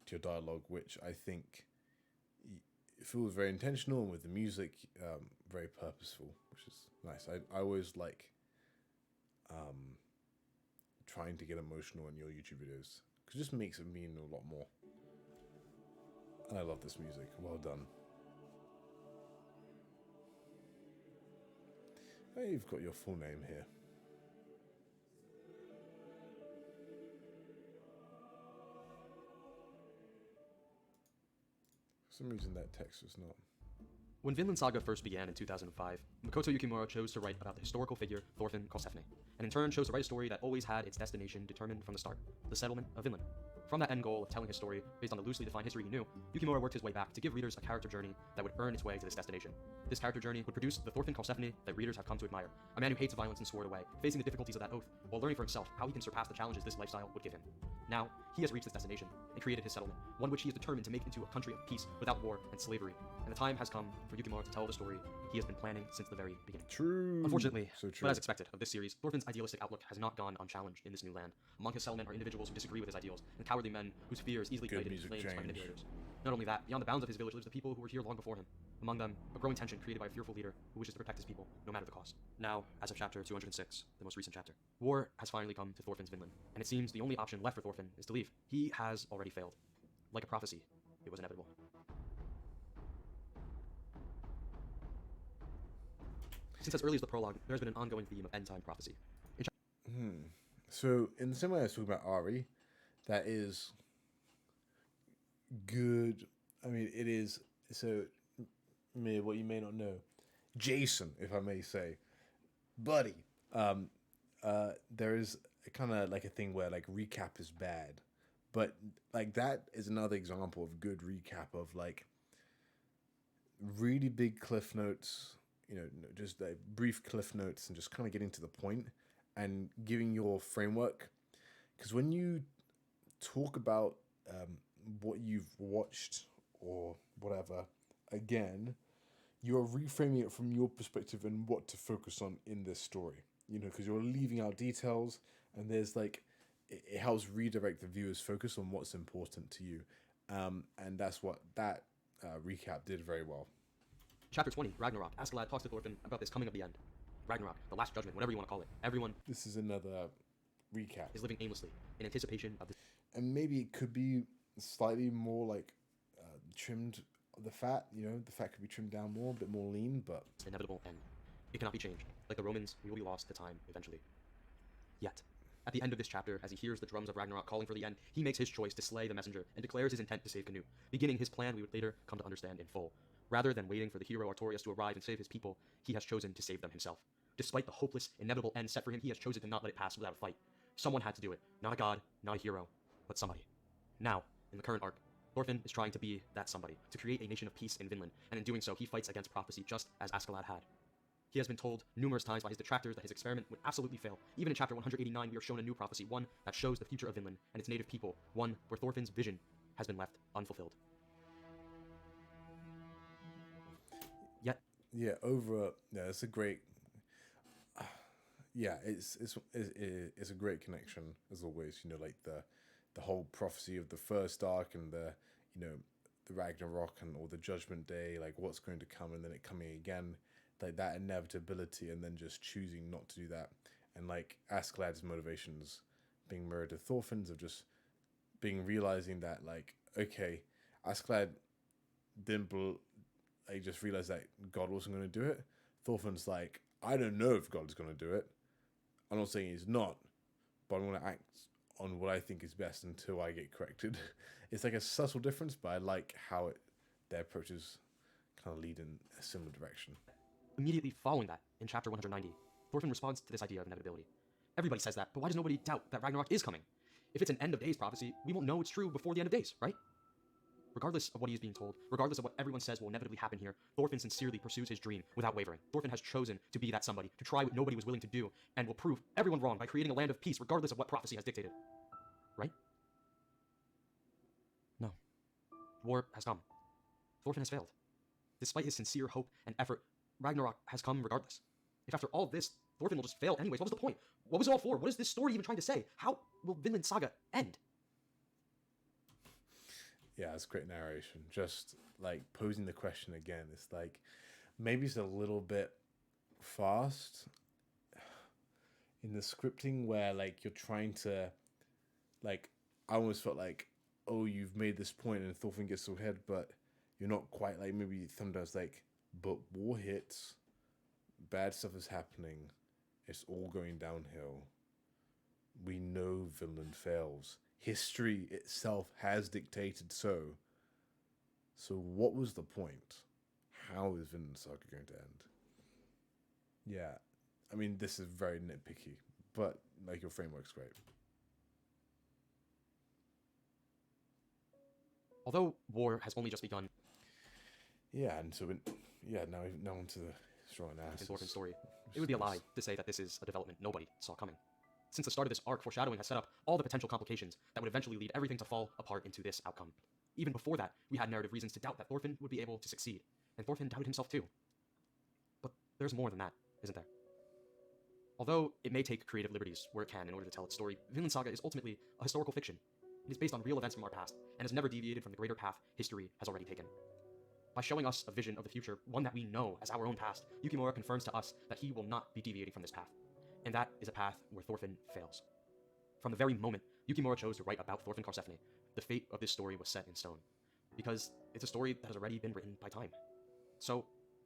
to your dialogue, which I think feels very intentional, and with the music, very purposeful, which is nice. I always like trying to get emotional in your YouTube videos, because it just makes it mean a lot more. And I love this music. Well done. Oh, you've got your full name here. For some reason that text was not. When Vinland Saga first began in 2005, Makoto Yukimura chose to write about the historical figure Thorfinn Karlsefni, and in turn chose to write a story that always had its destination determined from the start, the settlement of Vinland. From that end goal of telling his story based on the loosely defined history he knew, Yukimura worked his way back to give readers a character journey that would earn its way to this destination. This character journey would produce the Thorfinn Karlsefni that readers have come to admire, a man who hates violence and swore it away, facing the difficulties of that oath, while learning for himself how he can surpass the challenges this lifestyle would give him. Now, he has reached this destination and created his settlement, one which he is determined to make into a country of peace without war and slavery. And the time has come for Yukimura to tell the story he has been planning since the very beginning. True. Unfortunately, So true. but as expected of this series, Thorfinn's idealistic outlook has not gone unchallenged in this new land. Among his settlement are individuals who disagree with his ideals, and cowardly men whose fear is easily Good ignited into music flames by change. manipulators. Not only that, beyond the bounds of his village lives the people who were here long before him. Among them, a growing tension created by a fearful leader who wishes to protect his people, no matter the cost. Now, as of chapter 206, the most recent chapter, war has finally come to Thorfinn's Vinland, and it seems the only option left for Thorfinn is to leave. He has already failed. Like a prophecy, it was inevitable. Since as early as the prologue, there has been an ongoing theme of end-time prophecy. So, in the same way I was talking about Ari, that is good. I mean, it is. So, Myre, what you may not know, Jason, if I may say, buddy, there is kind of like a thing where like recap is bad, But like that is another example of good recap of like really big cliff notes, just like brief cliff notes and just kind of getting to the point and giving your framework. Because when you talk about what you've watched or whatever, again, you are reframing it from your perspective and what to focus on in this story. Because you're leaving out details, and there's like it helps redirect the viewer's focus on what's important to you, and that's what that recap did very well. Chapter 20, Ragnarok. Askeladd talks to Thorfinn about this coming of the end. Ragnarok, the last judgment, whatever you want to call it. Everyone This is another recap, is living aimlessly in anticipation of this and maybe it could be slightly more like trimmed. The fat, the fat could be trimmed down more, a bit more lean, but inevitable end. It cannot be changed. Like the Romans, we will be lost to time eventually. Yet, at the end of this chapter, as he hears the drums of Ragnarok calling for the end, he makes his choice to slay the messenger and declares his intent to save Canute, beginning his plan we would later come to understand in full. Rather than waiting for the hero Artorias to arrive and save his people, he has chosen to save them himself. Despite the hopeless, inevitable end set for him, he has chosen to not let it pass without a fight. Someone had to do it. Not a god, not a hero, but somebody. Now, in the current arc, Thorfinn is trying to be that somebody, to create a nation of peace in Vinland, and in doing so, he fights against prophecy just as Askeladd had. He has been told numerous times by his detractors that his experiment would absolutely fail. Even in chapter 189, we are shown a new prophecy, one that shows the future of Vinland and its native people, one where Thorfinn's vision has been left unfulfilled. Yet, it's a great. It's a great connection as always. Like the whole prophecy of the first arc and the Ragnarok and or the Judgment Day, like what's going to come and then it coming again, like that inevitability, and then just choosing not to do that, and like Askeladd's motivations being mirrored to Thorfinn's of just realizing that like, okay, Askeladd didn't I just realized that God wasn't going to do it. Thorfinn's like, I don't know if God's going to do it. I'm not saying he's not, but I'm going to act on what I think is best until I get corrected. It's like a subtle difference, but I like how their approaches kind of lead in a similar direction. immediately following that, in chapter 190, Thorfinn responds to this idea of inevitability. Everybody says that, but why does nobody doubt that Ragnarok is coming? If it's an end of days prophecy, we won't know it's true before the end of days, right? Regardless of what he is being told, regardless of what everyone says will inevitably happen here, Thorfinn sincerely pursues his dream without wavering. Thorfinn has chosen to be that somebody, to try what nobody was willing to do, and will prove everyone wrong by creating a land of peace regardless of what prophecy has dictated. Right? No. War has come. Thorfinn has failed. Despite his sincere hope and effort, Ragnarok has come regardless. If after all this, Thorfinn will just fail anyways, what was the point? What was it all for? What is this story even trying to say? How will Vinland Saga end? Yeah, it's great narration. Just like posing the question again. It's like maybe it's a little bit fast in the scripting where like you're trying to like I almost felt like, oh, you've made this point and Thorfinn gets so ahead, but you're not quite like maybe sometimes like, but war hits, bad stuff is happening, it's all going downhill. We know Vinland fails. History itself has dictated so. So what was the point? How is Vinland Saga going to end? Yeah, I mean, this is very nitpicky, but like your framework's great. Although war has only just begun Yeah, and so now onto the strong analysis. in Thorfinn's story, it would be a lie to say that this is a development nobody saw coming. Since the start of this arc, foreshadowing has set up all the potential complications that would eventually lead everything to fall apart into this outcome. Even before that, we had narrative reasons to doubt that Thorfinn would be able to succeed, and Thorfinn doubted himself too. But there's more than that, isn't there? Although it may take creative liberties where it can in order to tell its story, Vinland Saga is ultimately a historical fiction. It is based on real events from our past, and has never deviated from the greater path history has already taken. By showing us a vision of the future, one that we know as our own past, Yukimura confirms to us that he will not be deviating from this path. And that is a path where Thorfinn fails. From the very moment Yukimura chose to write about Thorfinn Karlsefni, the fate of this story was set in stone. Because it's a story that has already been written by time. So,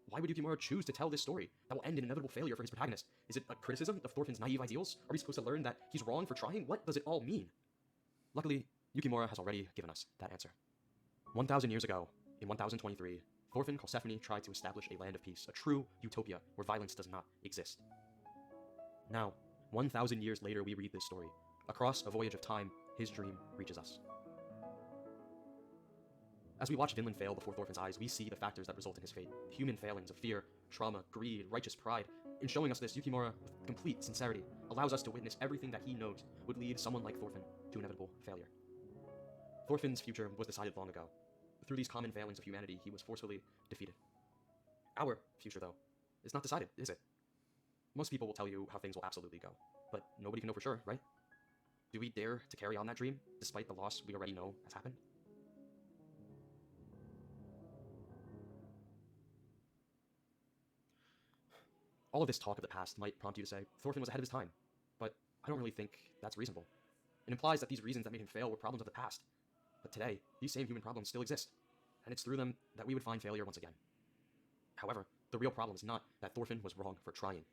why would Yukimura choose to tell this story that will end in inevitable failure for his protagonist? Is it a criticism of Thorfinn's naive ideals? Are we supposed to learn that he's wrong for trying? What does it all mean? Luckily, Yukimura has already given us that answer. 1,000 years ago, in 1023, Thorfinn Karlsefni tried to establish a land of peace, a true utopia where violence does not exist. Now, 1,000 years later, we read this story. Across a voyage of time, his dream reaches us. As we watch Vinland fail before Thorfinn's eyes, we see the factors that result in his fate. Human failings of fear, trauma, greed, righteous pride. In showing us this, Yukimura, with complete sincerity, allows us to witness everything that he knows would lead someone like Thorfinn to inevitable failure. Thorfinn's future was decided long ago. Through these common failings of humanity, he was forcefully defeated. Our future, though, is not decided, is it? Most people will tell you how things will absolutely go, but nobody can know for sure, right? Do we dare to carry on that dream, despite the loss we already know has happened? All of this talk of the past might prompt you to say, Thorfinn was ahead of his time, but I don't really think that's reasonable. It implies that these reasons that made him fail were problems of the past. But today, these same human problems still exist, and it's through them that we would find failure once again. However, the real problem is not that Thorfinn was wrong for trying.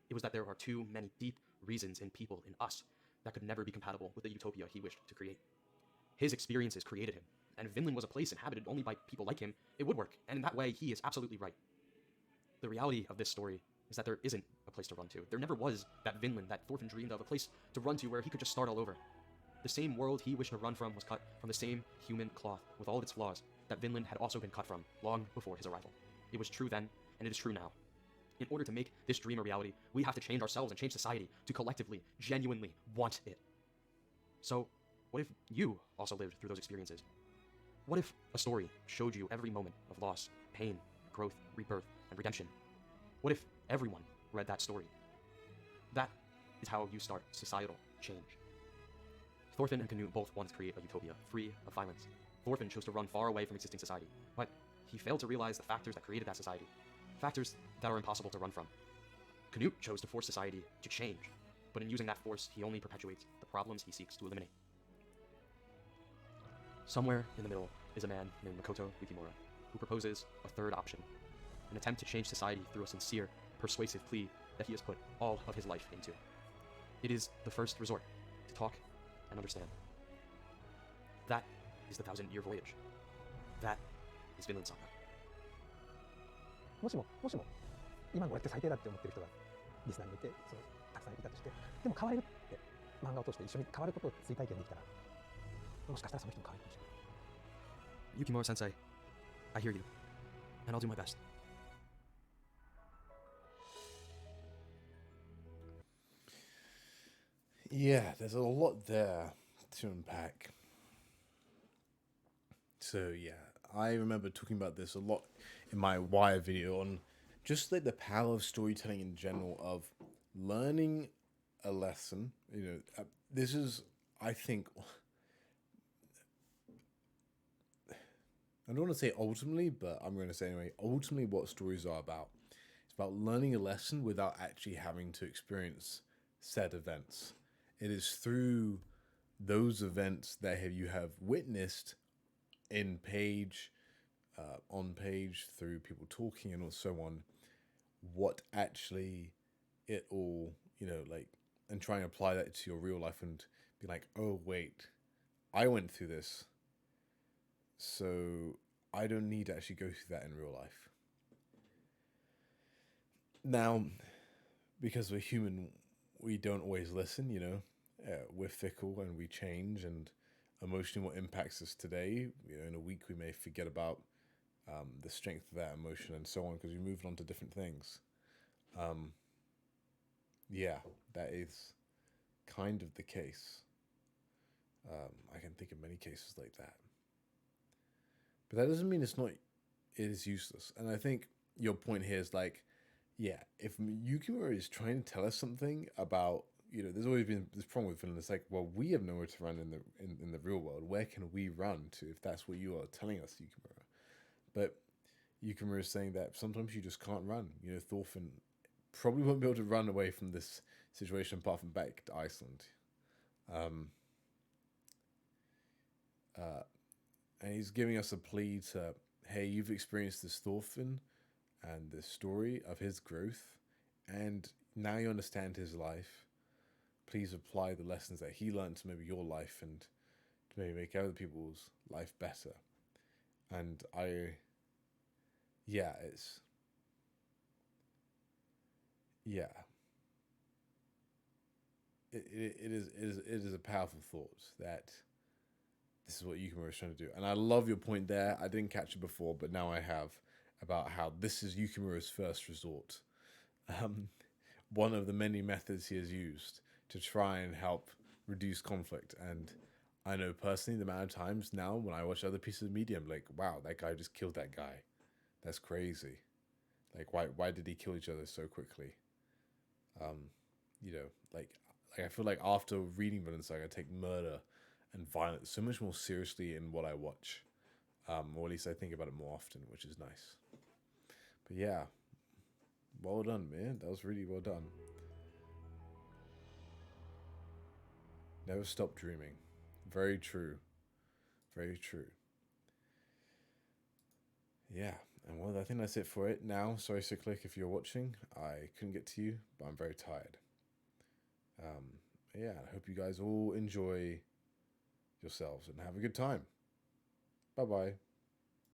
It was that there are too many deep reasons in people, in us, that could never be compatible with the utopia he wished to create. His experiences created him, and if Vinland was a place inhabited only by people like him, it would work, and in that way, he is absolutely right. The reality of this story is that there isn't a place to run to. There never was that Vinland that Thorfinn dreamed of, a place to run to where he could just start all over. The same world he wished to run from was cut from the same human cloth, with all of its flaws, that Vinland had also been cut from long before his arrival. It was true then, and it is true now. In order to make this dream a reality, we have to change ourselves and change society to collectively, genuinely want it. So, what if you also lived through those experiences? What if a story showed you every moment of loss, pain, growth, rebirth, and redemption? What if everyone read that story? That is how you start societal change. Thorfinn and Canute both wanted to create a utopia, free of violence. Thorfinn chose to run far away from existing society, but he failed to realize the factors that created that society, factors that are impossible to run from. Canute chose to force society to change, but in using that force, he only perpetuates the problems he seeks to eliminate. Somewhere in the middle is a man named Makoto Yukimura, who proposes a third option, an attempt to change society through a sincere, persuasive plea that he has put all of his life into. It is the first resort to talk and understand. That is the 1,000-year voyage. That is Vinland Saga. もしも今の俺って最低だって思ってる人がリスナーにいて、たくさんいたとして、でも変われるって漫画を通して一緒に変わることを追体験できたら、もしかしたらその人も変わるかもしれない。Yukimura Sensei, I hear you, and I'll do my best. Yeah, there's a lot there to unpack. So yeah, I remember talking about this a lot in my Wire video on just like the power of storytelling in general, of learning a lesson. This is, I think, I don't want to say ultimately, but I'm going to say anyway, ultimately what stories are about. It's about learning a lesson without actually having to experience said events. It is through those events that you have witnessed in page, on page, through people talking and so on, what actually it all, and try and apply that to your real life and be like, oh, wait, I went through this, so I don't need to actually go through that in real life. Now, because we're human, we don't always listen, we're fickle and we change, and emotionally what impacts us today, in a week we may forget about the strength of that emotion and so on, because we moved on to different things. Yeah, that is kind of the case. I can think of many cases like that. But that doesn't mean it is useless. And I think your point here is like, yeah, if Yukimura is trying to tell us something about, there's always been this problem with Finland. It's like, well, we have nowhere to run in the real world. Where can we run to if that's what you are telling us, Yukimura? But Yukimura is saying that sometimes you just can't run. Thorfinn probably won't be able to run away from this situation apart from back to Iceland. And he's giving us a plea to, hey, you've experienced this Thorfinn and this story of his growth, and now you understand his life. Please apply the lessons that he learned to maybe your life and to maybe make other people's life better. And it is a powerful thought that this is what Yukimura is trying to do. And I love your point there. I didn't catch it before, but now I have, about how this is Yukimura's first resort. One of the many methods he has used to try and help reduce conflict. And I know personally the amount of times now when I watch other pieces of media, I'm like, wow, that guy just killed that guy. That's crazy. Like, why did he kill each other so quickly? Like I feel like after reading Vinland Saga, I take murder and violence so much more seriously in what I watch. Or at least I think about it more often, which is nice. But yeah, well done, man. That was really well done. Never stop dreaming. Very true. Very true. Yeah, and well, I think that's it for it now. Sorry, Cyclic, if you're watching. I couldn't get to you, but I'm very tired. Yeah, I hope you guys all enjoy yourselves and have a good time. Bye-bye.